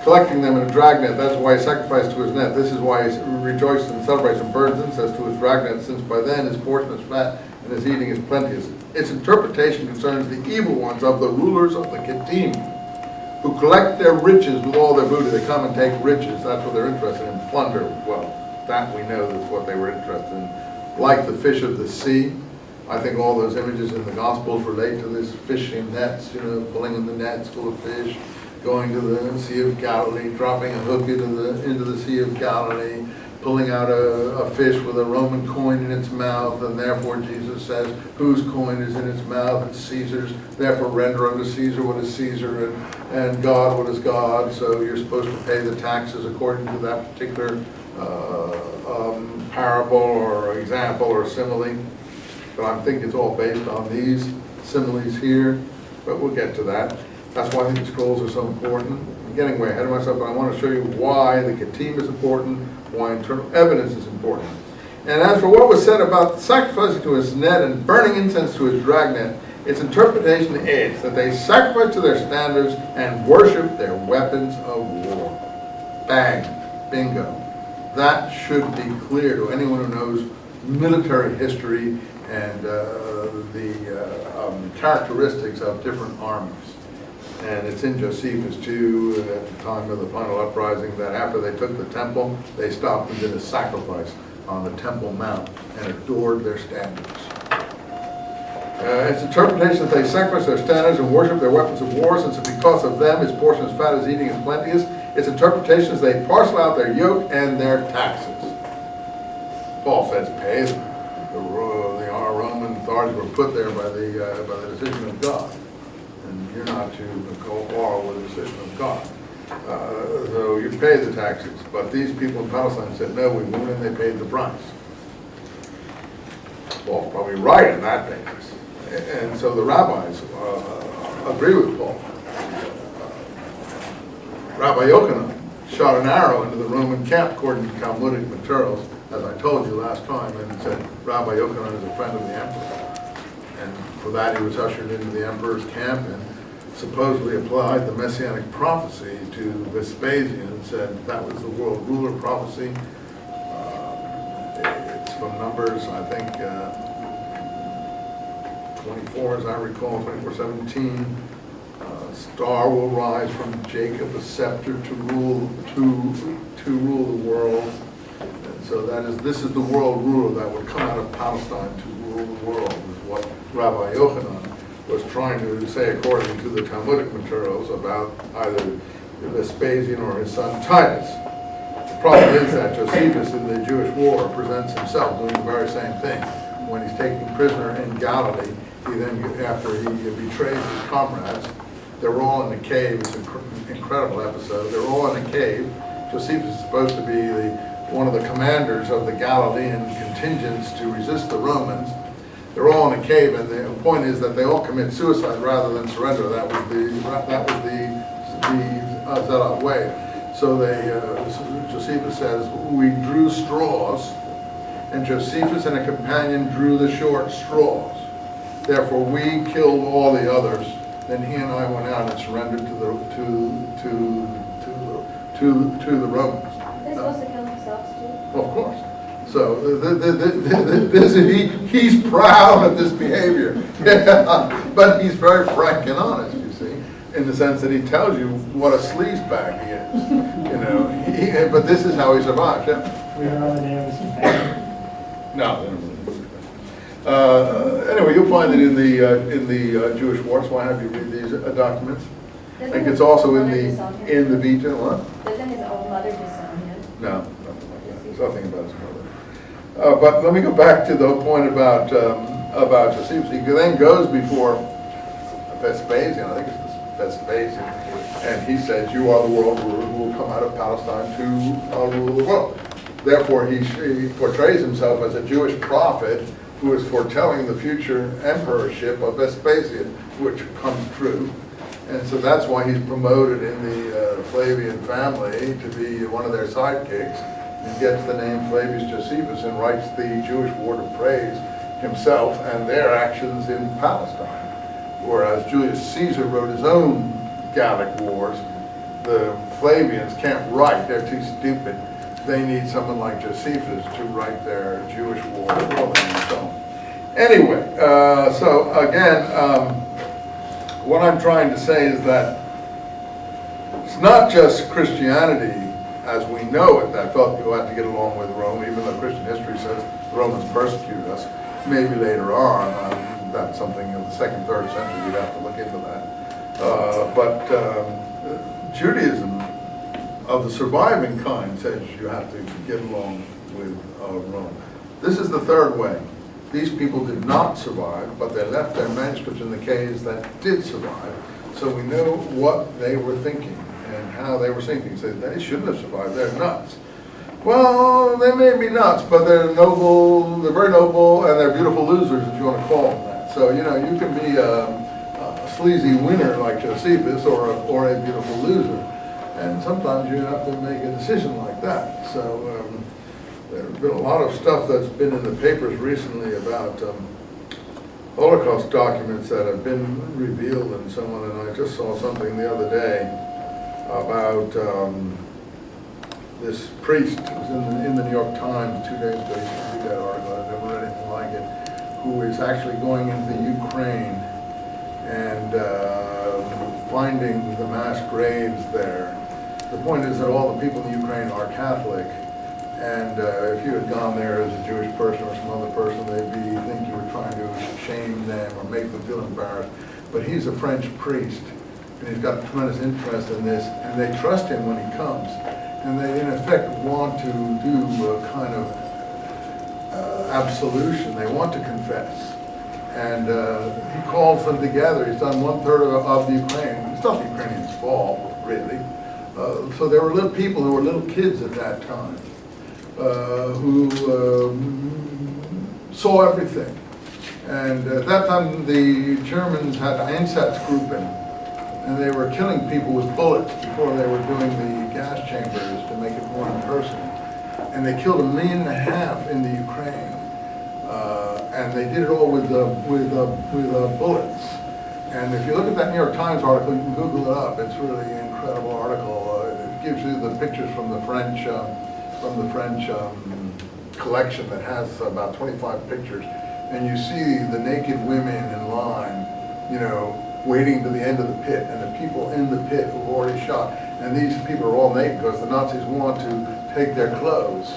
Collecting them in a dragnet. That's why he sacrificed to his net. This is why he rejoices and celebrates and burns incense to his dragnet, since by then his portion is fat and his eating is plenteous. Its interpretation concerns the evil ones of the rulers of the Kittim, who collect their riches with all their booty. They come and take riches. That's what they're interested in. Plunder. Well, that we know that's what they were interested in. Like the fish of the sea. I think all those images in the Gospels relate to this fishing nets, pulling in the nets full of fish, going to the Sea of Galilee, dropping a hook into the Sea of Galilee, pulling out a fish with a Roman coin in its mouth, and therefore Jesus says, whose coin is in its mouth? It's Caesar's. Therefore render unto Caesar what is Caesar, and God what is God. So you're supposed to pay the taxes according to that particular parable or example or simile. But I think it's all based on these similes here, but we'll get to that. That's why I think the scrolls are so important. I'm getting way ahead of myself, but I want to show you why the Kittim is important, why internal evidence is important. And as for what was said about sacrificing to his net and burning incense to his dragnet, its interpretation is that they sacrifice to their standards and worship their weapons of war. Bang. Bingo. That should be clear to anyone who knows military history and the characteristics of different armies. And it's in Josephus too, at the time of the final uprising, that after they took the temple, they stopped and did a sacrifice on the Temple Mount and adored their standards. Its interpretation that they sacrifice their standards and worship their weapons of war, since because of them his portion is fat, his eating is plenteous. Its interpretation is they parcel out their yoke and their taxes. Paul says pay them. The Roman authorities were put there by the decision of God. And you're not to go quarrel with the decision of God. So you pay the taxes. But these people in Palestine said, no, we won't, and they paid the price. Paul's probably right on that basis. And so the rabbis agree with Paul. Rabbi Yochanan shot an arrow into the Roman camp according to Talmudic materials, as I told you last time, and said Rabbi Yochanan is a friend of the emperor. And for that he was ushered into the emperor's camp and supposedly applied the messianic prophecy to Vespasian and said that was the world ruler prophecy. It's from Numbers, I think, 24, as I recall, 24:17. Star will rise from Jacob, a scepter to rule the world. And so this is the world ruler that would come out of Palestine to rule the world, is what Rabbi Yochanan was trying to say, according to the Talmudic materials, about either Vespasian or his son Titus. The problem is that Josephus in the Jewish War presents himself doing the very same thing. When he's taken prisoner in Galilee, he then, after he betrays his comrades, they're all in the cave. It's an incredible episode. They're all in a cave. Josephus is supposed to be one of the commanders of the Galilean contingents to resist the Romans. They're all in a cave, and the point is that they all commit suicide rather than surrender. That was the Zedot way. So Josephus says, we drew straws, and Josephus and a companion drew the short straws. Therefore, we killed all the others. Then he and I went out and surrendered to the Romans. They're supposed to kill themselves too. Of course. So he's proud of this behavior, but he's very frank and honest. You see, in the sense that he tells you what a sleazebag he is. You know, but this is how he survived. Yeah? We are on the day of his family. No. Anyway, you'll find it in the Jewish War. So I have you read these documents. I think it's also in the Vita. What? Doesn't his own mother disown him? No, nothing like that. There's nothing about his mother. But let me go back to the point about Josephus. He then goes before Vespasian. I think it's Vespasian, and he says, "You are the world ruler who will come out of Palestine to rule the world." Therefore, he portrays himself as a Jewish prophet who is foretelling the future emperorship of Vespasian, which comes true. And so that's why he's promoted in the Flavian family to be one of their sidekicks, and gets the name Flavius Josephus and writes the Jewish Word of Praise himself and their actions in Palestine. Whereas Julius Caesar wrote his own Gallic wars, the Flavians can't write, they're too stupid. They need someone like Josephus to write their Jewish war for them and so on. Anyway, so again, what I'm trying to say is that it's not just Christianity as we know it that felt you had to get along with Rome, even though Christian history says the Romans persecuted us. Maybe later on, that's something of the 2nd, 3rd century, you'd have to look into that. But Judaism of the surviving kind says you have to get along with Rome. This is the third way. These people did not survive, but they left their manuscripts in the caves that did survive, so we know what they were thinking and how they were thinking. So they shouldn't have survived, they're nuts. Well, they may be nuts, but they're noble, they're very noble, and they're beautiful losers, if you want to call them that. So, you know, you can be a sleazy winner like Josephus or a beautiful loser. And sometimes you have to make a decision like that. So there's been a lot of stuff that's been in the papers recently about Holocaust documents that have been revealed and so on. And I just saw something the other day about this priest. It was in the New York Times 2 days ago. You should read that article. I've never read anything like it. Who is actually going into Ukraine and finding the mass graves there. The point is that all the people in Ukraine are Catholic, and if you had gone there as a Jewish person or some other person, they'd think you were trying to shame them or make them feel embarrassed. But he's a French priest, and he's got tremendous interest in this, and they trust him when he comes. And they, in effect, want to do a kind of absolution. They want to confess. And he calls them together. He's done 1/3 of the Ukraine. It's not the Ukrainians' fault, really. So there were little people who were little kids at that time who saw everything. And at that time, the Germans had Einsatzgruppen, and they were killing people with bullets before they were doing the gas chambers to make it more impersonal. And they killed 1.5 million in the Ukraine. And they did it all with bullets. And if you look at that New York Times article, you can Google it up. It's really an incredible article. It gives you the pictures from the French collection that has about 25 pictures, and you see the naked women in line, you know, waiting to the end of the pit, and the people in the pit who've already shot. And these people are all naked because the Nazis want to take their clothes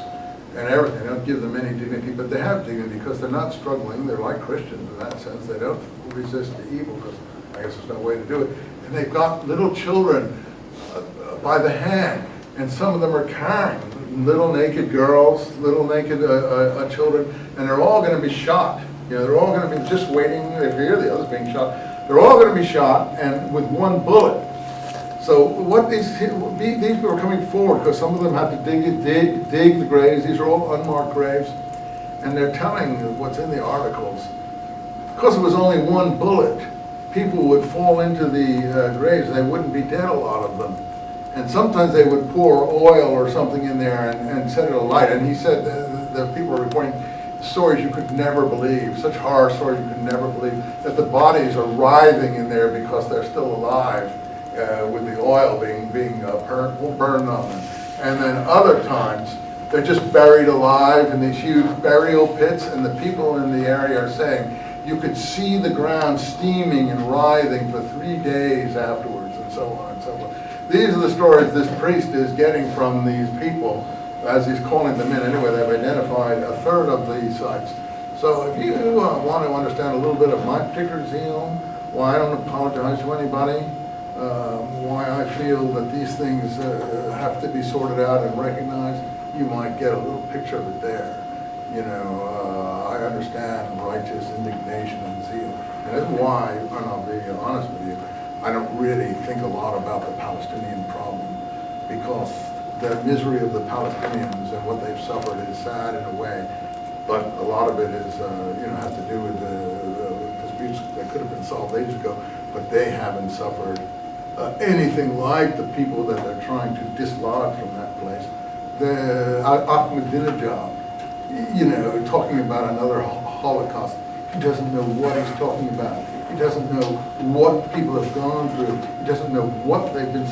and everything. They don't give them any dignity, but they have dignity because they're not struggling. They're like Christians in that sense. They don't resist the evil because I guess there's no way to do it. And they've got little children by the hand, and some of them are carrying little naked girls, little naked children, and they're all going to be shot. You know, they're all going to be just waiting. If you hear the others being shot, they're all going to be shot, and with one bullet. So what these people are coming forward, because some of them have to dig the graves. These are all unmarked graves, and they're telling what's in the articles. Because it was only one bullet, people would fall into the graves. They wouldn't be dead, a lot of them. And sometimes they would pour oil or something in there and set it alight. And he said the people are reporting stories you could never believe, such horror stories you could never believe, that the bodies are writhing in there because they're still alive, with the oil being burned on them. And then other times, they're just buried alive in these huge burial pits, and the people in the area are saying you could see the ground steaming and writhing for 3 days afterwards, and so on and so forth. These are the stories this priest is getting from these people as he's calling them in. Anyway, they've identified a third of these sites. So if you want to understand a little bit of my particular zeal, why I don't apologize to anybody, why I feel that these things have to be sorted out and recognized, you might get a little picture of it there. You know, I understand righteous indignation and zeal. And that's why, and I'll be honest with you, I don't really think a lot about the Palestinian problem, because the misery of the Palestinians and what they've suffered is sad in a way, but a lot of it is, has to do with the disputes that could have been solved ages ago, but they haven't suffered anything like the people that they're trying to dislodge from that place. The Ahmadinejad, talking about another Holocaust, he doesn't know what he's talking about. He doesn't know what people have gone through. He doesn't know what they've been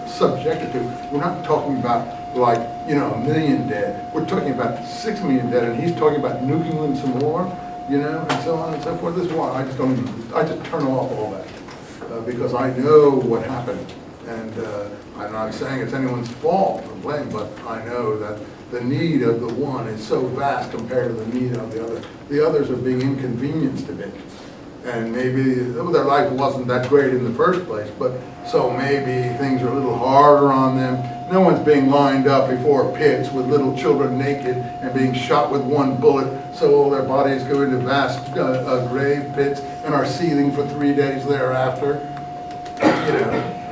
subjected to. We're not talking about like, 1 million dead. We're talking about 6 million dead, and he's talking about nuking them some more, and so on and so forth. This is why I just turn off all that, because I know what happened. And I'm not saying it's anyone's fault or blame, but I know that the need of the one is so vast compared to the need of the other. The others are being inconvenienced a bit. And maybe their life wasn't that great in the first place, but so maybe things are a little harder on them. No one's being lined up before pits with little children naked and being shot with one bullet, so all their bodies go into vast grave pits and are seething for 3 days thereafter.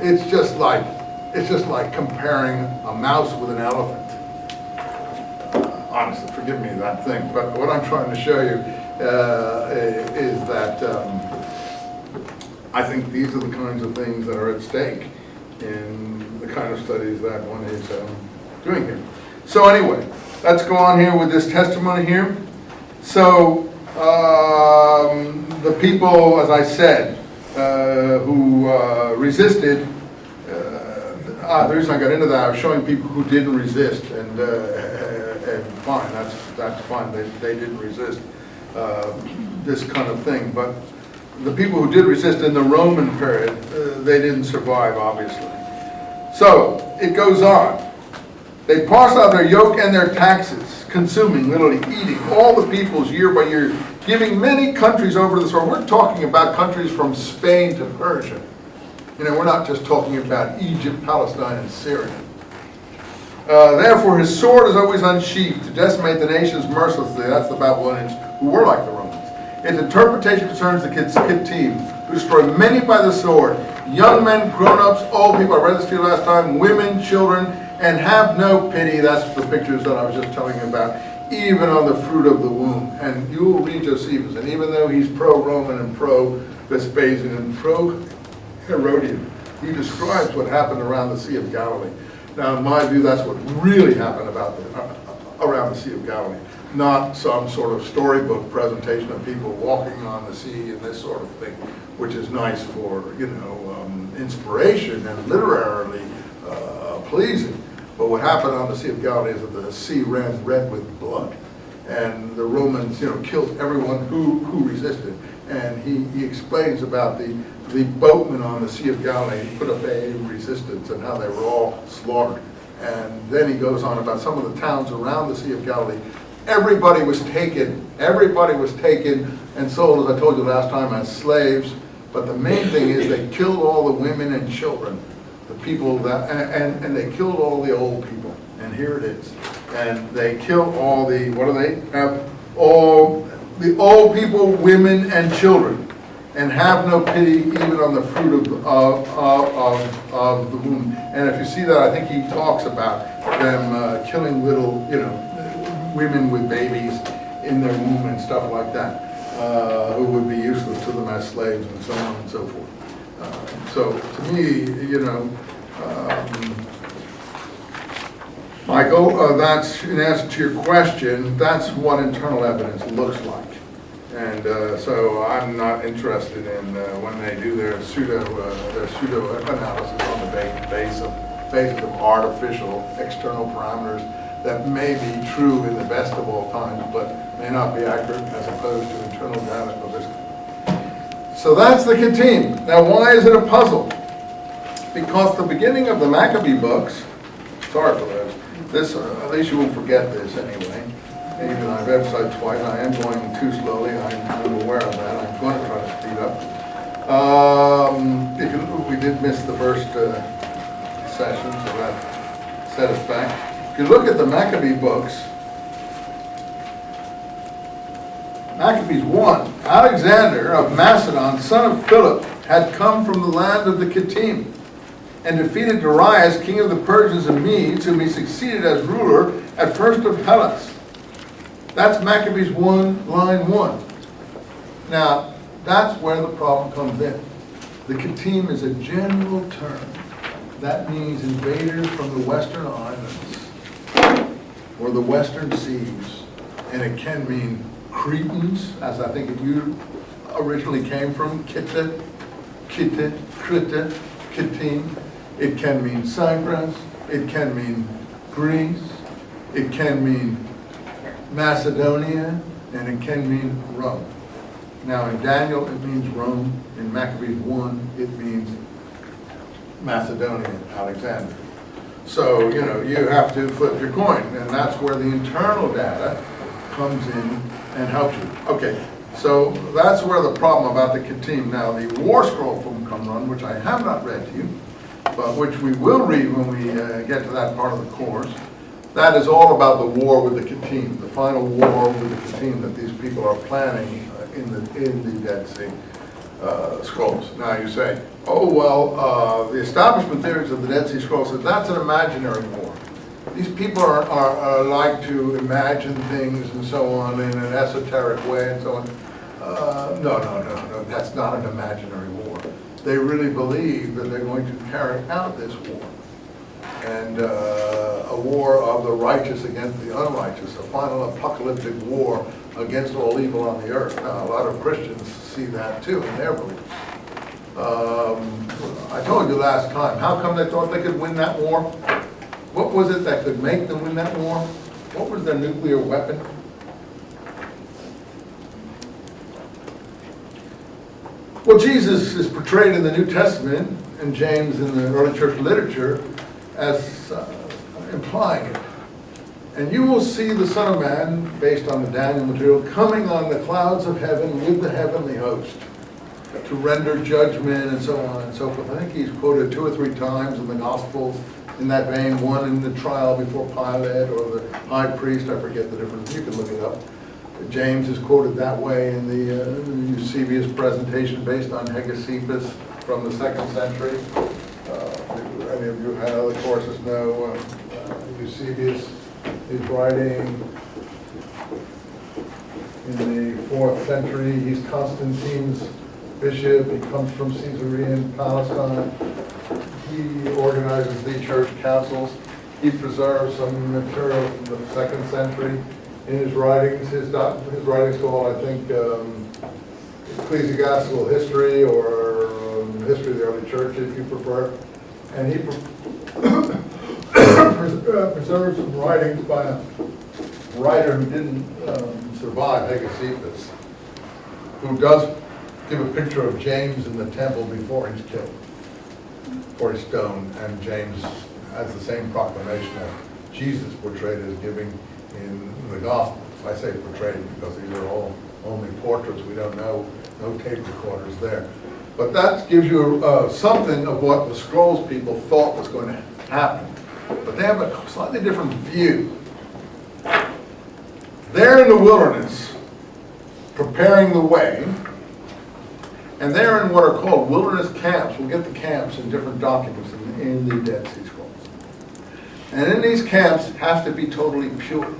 It's just like comparing a mouse with an elephant. Honestly, forgive me that thing, but what I'm trying to show you is that I think these are the kinds of things that are at stake in the kind of studies that one is doing here. So anyway, let's go on here with this testimony here. So the people, as I said, who resisted, the reason I got into that, I was showing people who didn't resist, and fine, that's fine, they didn't resist this kind of thing. But the people who did resist in the Roman period, they didn't survive, obviously. So it goes on. They parcel out their yoke and their taxes, consuming, literally eating, all the peoples year by year, giving many countries over to the sword. We're talking about countries from Spain to Persia. We're not just talking about Egypt, Palestine, and Syria. Therefore, his sword is always unsheathed to decimate the nations mercilessly. That's the Babylonians, who were like the Romans. Its interpretation concerns the Kittim, who destroy many by the sword, young men, grown-ups, old people. I read this to you last time. Women, children, and have no pity. That's the pictures that I was just telling you about. Even on the fruit of the womb. And you will read Josephus, and even though he's pro-Roman and pro-Vespasian and pro-Herodian, he describes what happened around the Sea of Galilee. Now, in my view, that's what really happened around the Sea of Galilee, not some sort of storybook presentation of people walking on the sea and this sort of thing, which is nice for, inspiration and literarily pleasing. But what happened on the Sea of Galilee is that the sea ran red with blood, and the Romans, killed everyone who resisted. And he explains about the boatmen on the Sea of Galilee who put up a resistance and how they were all slaughtered. And then he goes on about some of the towns around the Sea of Galilee. Everybody was taken and sold, as I told you last time, as slaves. But the main thing is they killed all the women and children, the people that, and they killed all the old people. And here it is. And they killed all the, what do they have? All the old people, women, and children. And have no pity even on the fruit of the womb. And if you see that, I think he talks about them killing little, women with babies in their womb and stuff like that, who would be useless to them as slaves and so on and so forth. So to me, Michael, that's, in answer to your question, that's what internal evidence looks like. And so I'm not interested in when they do their pseudo analysis on the basis of artificial external parameters that may be true in the best of all times, but may not be accurate as opposed to internal data of this. So that's the Kettim. Now, why is it a puzzle? Because the beginning of the Maccabee books, sorry for those, this, at least you won't forget this anyway. Even I've emphasized twice, I am going too slowly, I'm aware of that, I'm going to try to speed up. We did miss the first session, so that set us back. If you look at the Maccabee books, Maccabees 1, Alexander of Macedon, son of Philip, had come from the land of the Kettim, and defeated Darius, king of the Persians and Medes, whom he succeeded as ruler at first of Hellas. That's Maccabees 1, line 1. Now, that's where the problem comes in. The Kettim is a general term. That means invaders from the Western Islands or the Western Seas. And it can mean Cretans, as I think it originally came from, Krita, Kettim. It can mean Cyprus. It can mean Greece. It can mean Macedonia, and it can mean Rome. Now in Daniel it means Rome, in Maccabees 1 it means Macedonia, Alexander. So, you have to flip your coin, and that's where the internal data comes in and helps you. Okay, so that's where the problem about the Kettim. Now the war scroll from Qumran, which I have not read to you, but which we will read when we get to that part of the course, that is all about the war with the Kettim, the final war with the Kettim that these people are planning in the Dead Sea Scrolls. Now you say, oh well, the establishment theories of the Dead Sea Scrolls says that's an imaginary war. These people are like to imagine things and so on in an esoteric way and so on. No, that's not an imaginary war. They really believe that they're going to carry out this war. And a war of the righteous against the unrighteous, a final apocalyptic war against all evil on the earth. Now, a lot of Christians see that too in their beliefs. I told you last time, how come they thought they could win that war? What was it that could make them win that war? What was their nuclear weapon? Well, Jesus is portrayed in the New Testament, and James in the early church literature, as implying it. And you will see the Son of Man, based on the Daniel material, coming on the clouds of heaven with the heavenly host to render judgment and so on and so forth. I think he's quoted 2 or 3 times in the Gospels in that vein, one in the trial before Pilate or the high priest, I forget the difference, you can look it up. James is quoted that way in the Eusebius presentation based on Hegesippus from the 2nd century. Any of you who had other courses know Eusebius is writing in the 4th century. He's Constantine's bishop. He comes from Caesarea in Palestine. He organizes the church councils. He preserves some material from the 2nd century in his writings. His writings called, I think, Ecclesiastical History or History of the Early Church, if you prefer. And he preserves some writings by a writer who didn't survive, Hegesippus, who does give a picture of James in the temple before he's killed, before he's stoned, and James has the same proclamation that Jesus portrayed as giving in the Gospels. I say portrayed because these are all only portraits. We don't know, no tape recorders there. But that gives you something of what the scrolls people thought was going to happen. But they have a slightly different view. They're in the wilderness, preparing the way, and they're in what are called wilderness camps. We'll get the camps in different documents in the Dead Sea Scrolls. And in these camps have to be totally pure.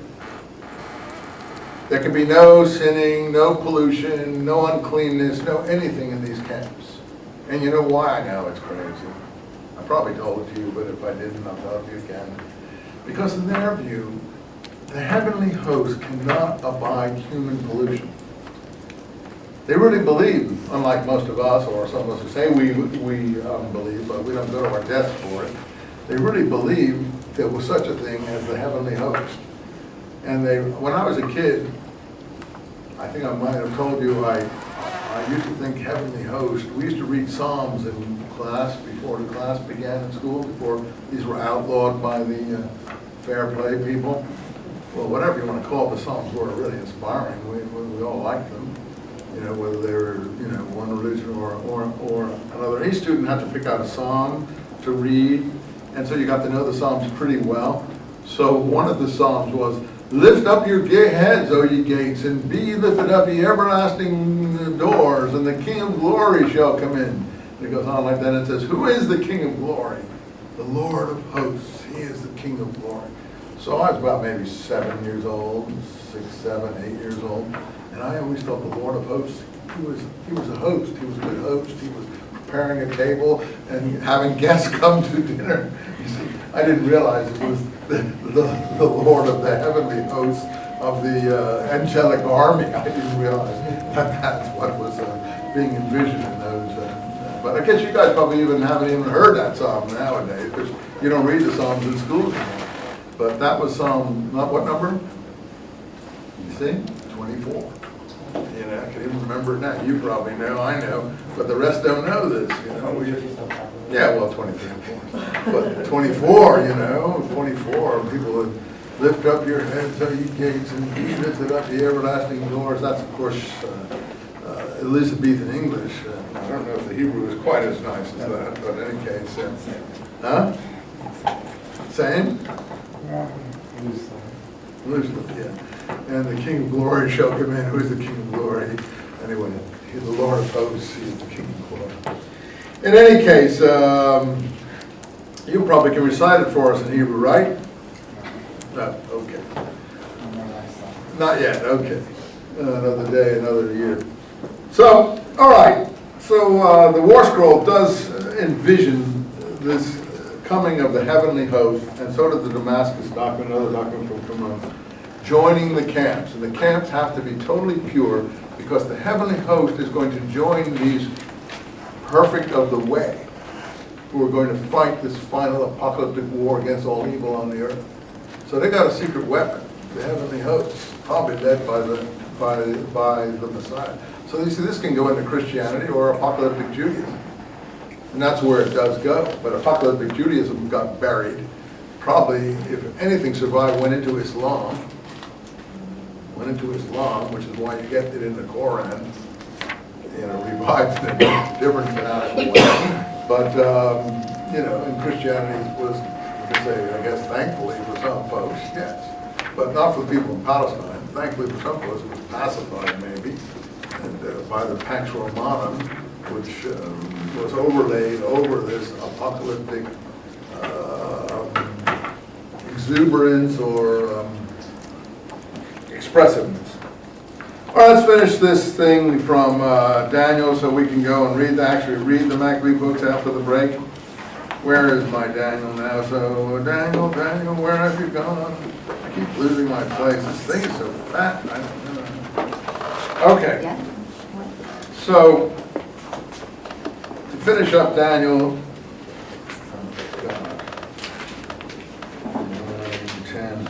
There can be no sinning, no pollution, no uncleanness, no anything in these camps. And you know why I know it's crazy? I probably told it to you, but if I didn't, I'll tell it to you again. Because in their view, the heavenly host cannot abide human pollution. They really believe, unlike most of us, or some of us who say we believe, but we don't go to our deaths for it, they really believe there was such a thing as the heavenly host. And when I was a kid, I think I might have told you, I used to think heavenly host. We used to read Psalms in class before the class began in school, before these were outlawed by the fair play people. Well, whatever you want to call it, the Psalms were really inspiring. We all liked them, you know, whether they were, you know, one religion or another. Each student had to pick out a psalm to read, and so you got to know the Psalms pretty well. So one of the Psalms was, "Lift up your heads, O ye gates, and be lifted up, ye everlasting doors, and the King of glory shall come in." And it goes on like that, and it says, "Who is the King of glory? The Lord of hosts. He is the King of glory." So I was about maybe 7 years old, 6, 7, 8 years old, and I always thought the Lord of hosts, he was a host. He was a good host. He was preparing a table and having guests come to dinner. You see, I didn't realize it was the Lord of the heavenly hosts of the angelic army. I didn't realize that that's what was being envisioned in those. But I guess you guys probably haven't even heard that psalm nowadays, because you don't read the Psalms in school anymore. But that was Psalm, what number? You see? 24. You know, I can even remember it now. You probably know, I know, but the rest don't know this. You know, yeah, well, 23, of course. But 24, you know, 24, people would lift up your heads, O ye gates, and be lifted up the everlasting doors. That's, of course, Elizabethan English. I don't know if the Hebrew is quite as nice as that, but in any case, huh? Same? Loosely, yeah. And the King of glory shall come in. Who is the King of glory? Anyway, he's the Lord of hosts. He is the King of glory. In any case, you probably can recite it for us in Hebrew, right? No, okay. Not yet, okay. Another day, another year. So, all right. So the War Scroll does envision this coming of the heavenly host, and so does the Damascus Document, another document from Qumran, joining the camps. And the camps have to be totally pure, because the heavenly host is going to join these perfect of the way, who are going to fight this final apocalyptic war against all evil on the earth. So they got a secret weapon, the heavenly host, probably led by the Messiah. So you see, this can go into Christianity or apocalyptic Judaism. And that's where it does go. But apocalyptic Judaism got buried. Probably, if anything survived, went into Islam, which is why you get it in the Koran, you know, revived in a different fanatical way. But, you know, in Christianity it was, you could say, I guess, thankfully for some folks, yes. But not for the people in Palestine. Thankfully for some folks it was pacified, maybe, and by the Pax Romanum, which was overlaid over this apocalyptic exuberance or expressiveness. All right, let's finish this thing from Daniel so we can go and read the Maccabee books after the break. Where is my Daniel now? So Daniel, where have you gone? I keep losing my place. This thing is so fat. I don't know. Okay. Yeah. So to finish up Daniel, 10.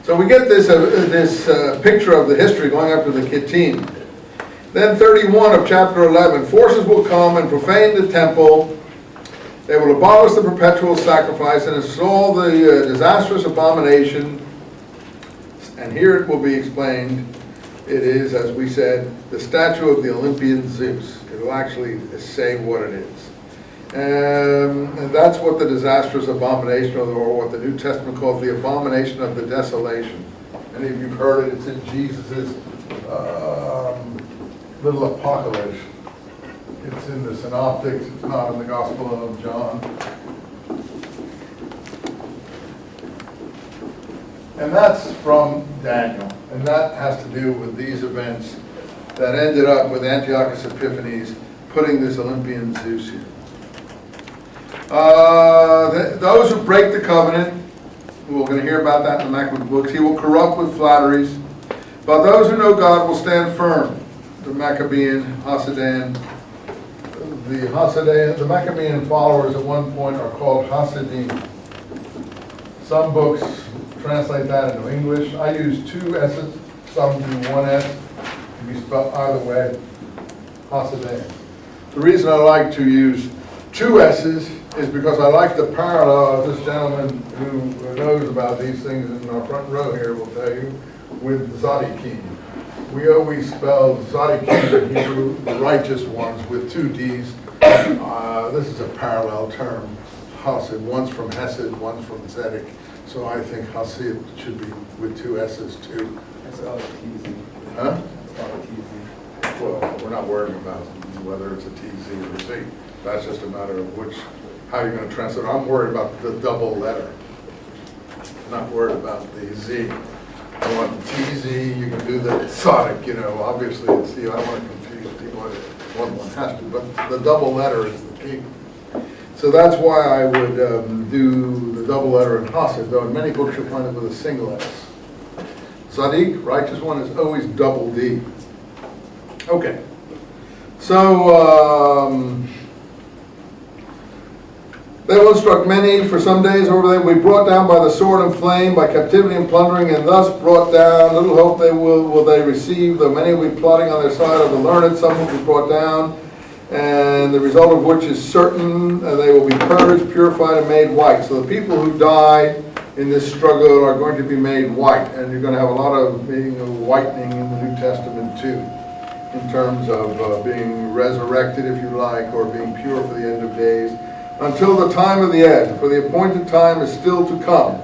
So we get this picture of the history going up to the Kittim. Then 31 of chapter 11, forces will come and profane the temple They will abolish the perpetual sacrifice and install the disastrous abomination. And here it will be explained. It is, as we said, the statue of the Olympian Zeus. It will actually say what it is. And that's what the disastrous abomination, or what the New Testament calls the abomination of the desolation. Any of you have heard it? It's in Jesus' little apocalypse. It's in the Synoptics. It's not in the Gospel of John. And that's from Daniel. And that has to do with these events that ended up with Antiochus Epiphanes putting this Olympian Zeus here. Those who break the covenant, we're going to hear about that in the Maccabees books, he will corrupt with flatteries. But those who know God will stand firm. The Maccabean, Hasidim, the Maccabean followers at one point are called Hasidim. Some books translate that into English. I use two S's, some do one S. It can be spelled either way, Hasidim. The reason I like to use two S's is because I like the parallel, this gentleman who knows about these things in our front row here will tell you, with Zadokites. We always spell Zadokites in Hebrew, the righteous ones, with two D's. This is a parallel term, Hasid. One's from Hesed, one's from Zedek. So I think Hasid should be with two S's too. It's not a TZ. Huh? It's not a TZ. Well, we're not worrying about whether it's a TZ or a Z. That's just a matter of how you're going to translate. I'm worried about the double letter. Not worried about the Z. I want the TZ, you can do the Sonic, obviously it's I don't want to confuse people, one has to, but the double letter is the key. So that's why I would do the double letter in Hasid, though in many books you'll find it with a single S. Zadik, righteous one, is always double D. Okay. So, they will instruct many for some days over them. We brought down by the sword and flame, by captivity and plundering, and thus brought down. Little hope they will they receive, though many will be plotting on their side of the learned. Some will be brought down, and the result of which is certain. They will be purged, purified, and made white. So the people who die in this struggle are going to be made white, and you're going to have a lot of being of whitening in the New Testament too, in terms of being resurrected, if you like, or being pure for the end of days. Until the time of the end, for the appointed time is still to come.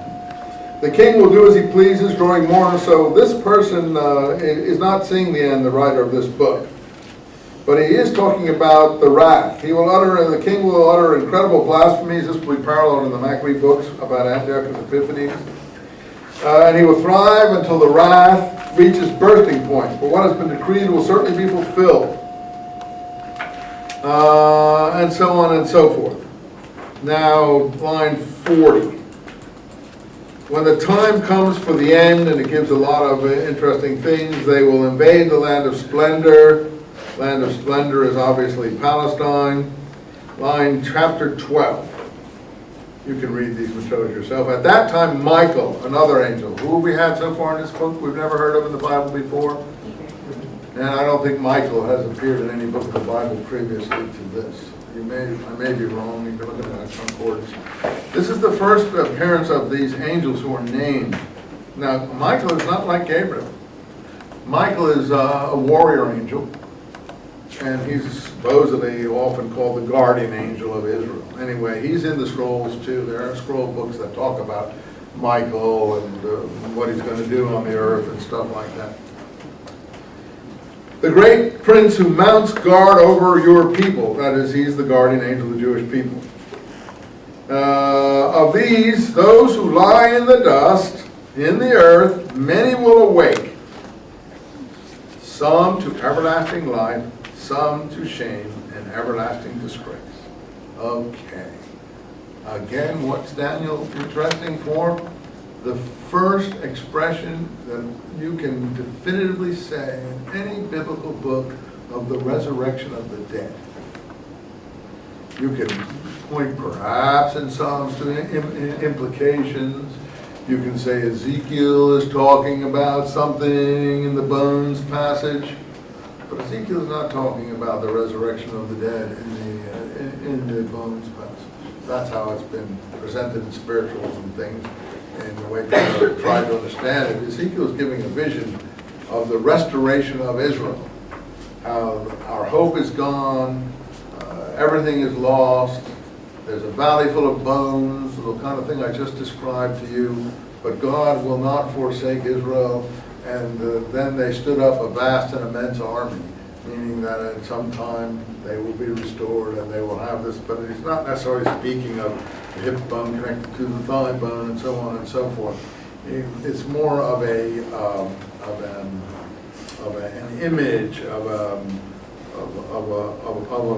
The king will do as he pleases, growing more. So this person is not seeing the end, the writer of this book. But he is talking about the wrath. He will utter, and the king will utter incredible blasphemies. This will be paralleled in the Maccabees books about Antiochus Epiphanes. And he will thrive until the wrath reaches bursting point. For what has been decreed will certainly be fulfilled. And so on and so forth. Now, line 40. When the time comes for the end, and it gives a lot of interesting things, they will invade the land of splendor. Land of splendor is obviously Palestine. Line chapter 12. You can read these materials yourself. At that time, Michael, another angel. Who have we had so far in this book we've never heard of in the Bible before? And I don't think Michael has appeared in any book of the Bible previously to this. I may be wrong, you can look at that concordance. This is the first appearance of these angels who are named. Now, Michael is not like Gabriel. Michael is a warrior angel, and he's supposedly often called the guardian angel of Israel. Anyway, he's in the scrolls too. There are scroll books that talk about Michael and what he's going to do on the earth and stuff like that. The great prince who mounts guard over your people, that is, he's the guardian angel of the Jewish people. Of these, those who lie in the dust, in the earth, many will awake. Some to everlasting life, some to shame and everlasting disgrace. Okay. Again, what's Daniel interesting for? The first expression that you can definitively say in any biblical book of the resurrection of the dead. You can point perhaps in Psalms to implications. You can say Ezekiel is talking about something in the bones passage. But Ezekiel is not talking about the resurrection of the dead in the bones passage. That's how it's been presented in spirituals and things, and the way people have tried to understand it. Ezekiel is giving a vision of the restoration of Israel. How our hope is gone, everything is lost, there's a valley full of bones, the kind of thing I just described to you, but God will not forsake Israel. And then they stood up a vast and immense army, meaning that at some time they will be restored and they will have this, but he's not necessarily speaking of the hip bone connected to the thigh bone and so on and so forth. It's more of an image of a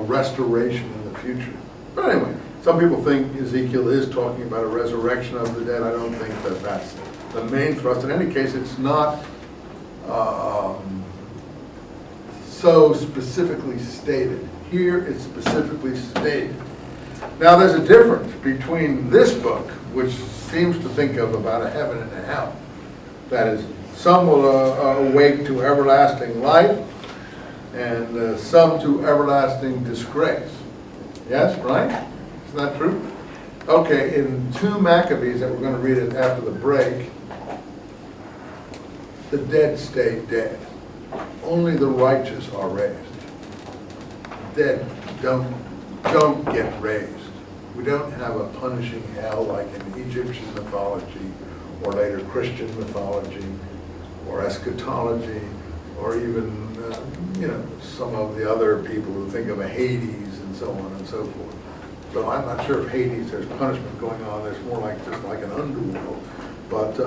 restoration in the future. But anyway, some people think Ezekiel is talking about a resurrection of the dead. I don't think that that's the main thrust. In any case, it's not so specifically stated. Here it's specifically stated. Now there's a difference between this book, which seems to think of about a heaven and a hell. That is, some will awake to everlasting life, and some to everlasting disgrace. Yes, right? Isn't that true? Okay, in 2 Maccabees that we're going to read it after the break, the dead stay dead. Only the righteous are raised. Dead don't get raised. We don't have a punishing hell like in Egyptian mythology, or later Christian mythology, or eschatology, or even some of the other people who think of a Hades and so on and so forth. So I'm not sure if Hades there's punishment going on. There's more like just like an underworld, but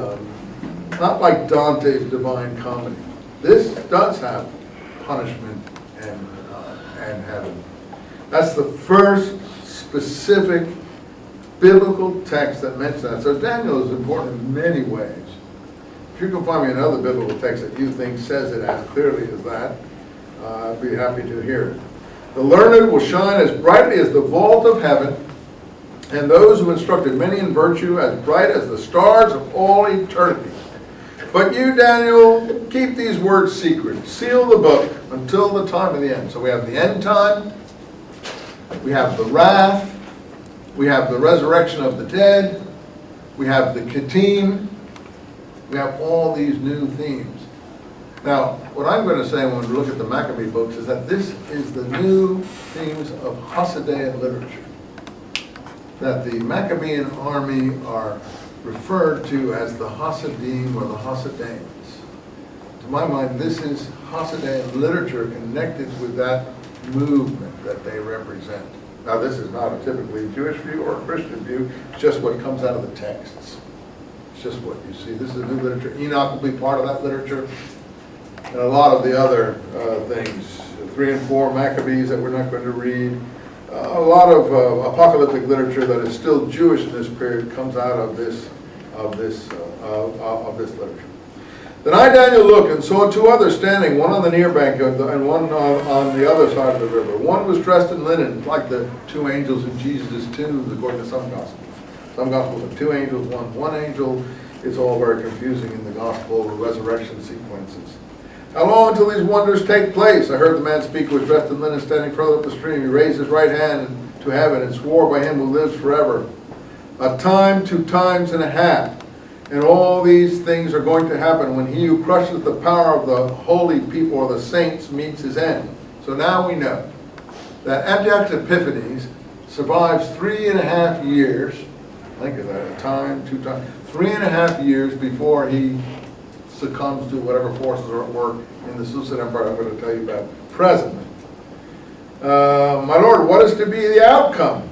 not like Dante's Divine Comedy. This does have punishment and heaven. That's the first specific biblical text that mentions that. So Daniel is important in many ways. If you can find me another biblical text that you think says it as clearly as that, I'd be happy to hear it. The learned will shine as brightly as the vault of heaven, and those who instructed many in virtue as bright as the stars of all eternity. But you, Daniel, keep these words secret. Seal the book until the time of the end. So we have the end time, we have the wrath, we have the resurrection of the dead, we have the Kittim, we have all these new themes. Now, what I'm going to say when we look at the Maccabee books is that this is the new themes of Hasidic literature. That the Maccabean army are referred to as the Hasidim or the Hasidains. To my mind, this is Hasidic literature connected with that movement that they represent. Now, this is not a typically Jewish view or a Christian view. It's just what comes out of the texts. It's just what you see. This is new literature. Enoch will be part of that literature. And a lot of the other things, 3 and 4 Maccabees that we're not going to read. A lot of apocalyptic literature that is still Jewish in this period comes out of this literature. Then I, Daniel, looked and saw 2 others standing, one on the near bank and one on the other side of the river. One was dressed in linen, like the 2 angels in Jesus' tombs, according to some Gospels. Some Gospels have 2 angels, one angel. It's all very confusing in the Gospel, the resurrection sequences. How long until these wonders take place? I heard the man speak who was dressed in linen standing further up the stream. He raised his right hand to heaven and swore by him who lives forever. A time, 2 times and a half. And all these things are going to happen when he who crushes the power of the holy people or the saints meets his end. So now we know that Antiochus Epiphanes survives 3.5 years. I think it's a time, 2 times, 3.5 years before he succumbs to whatever forces are at work in the Seleucid Empire I'm going to tell you about presently. My Lord, what is to be the outcome?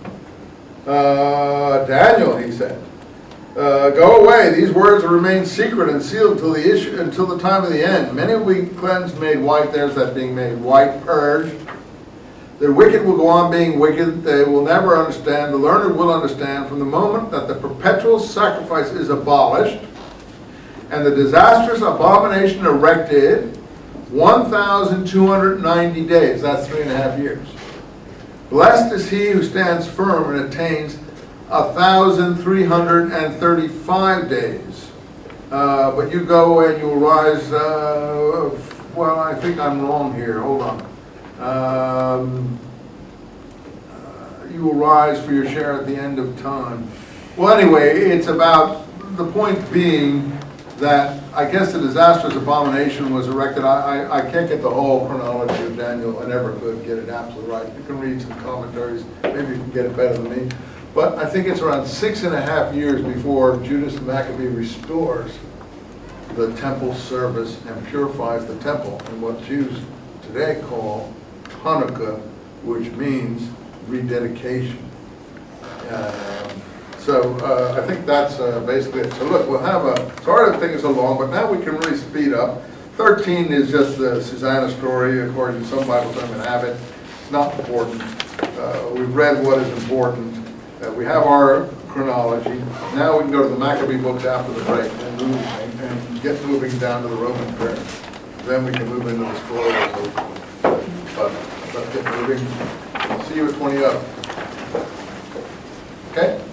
Daniel, he said, go away. These words will remain secret and sealed until the time of the end. Many will be cleansed, made white. There's that being made white, purged. The wicked will go on being wicked. They will never understand. The learned will understand from the moment that the perpetual sacrifice is abolished and the disastrous abomination erected, 1,290 days. That's 3.5 years. Blessed is he who stands firm and attains 1,335 days. But you go and you will rise, I think I'm wrong here. Hold on. you will rise for your share at the end of time. Well, anyway, it's about, the point being that I guess the disastrous abomination was erected. I can't get the whole chronology of Daniel. I never could get it absolutely right. You can read some commentaries. Maybe you can get it better than me. But I think it's around 6.5 years before Judas the Maccabee restores the temple service and purifies the temple in what Jews today call Hanukkah, which means rededication. So I think that's basically it. So look, we'll have a, sorry to take it so long, but now we can really speed up. 13 is just the Susanna story, according to some Bibles don't even have it. It's not important. We've read what is important. We have our chronology. Now we can go to the Maccabee books after the break and get moving down to the Roman period. Then we can move into the scrolls. But let's get moving. See you at 20 up. Okay?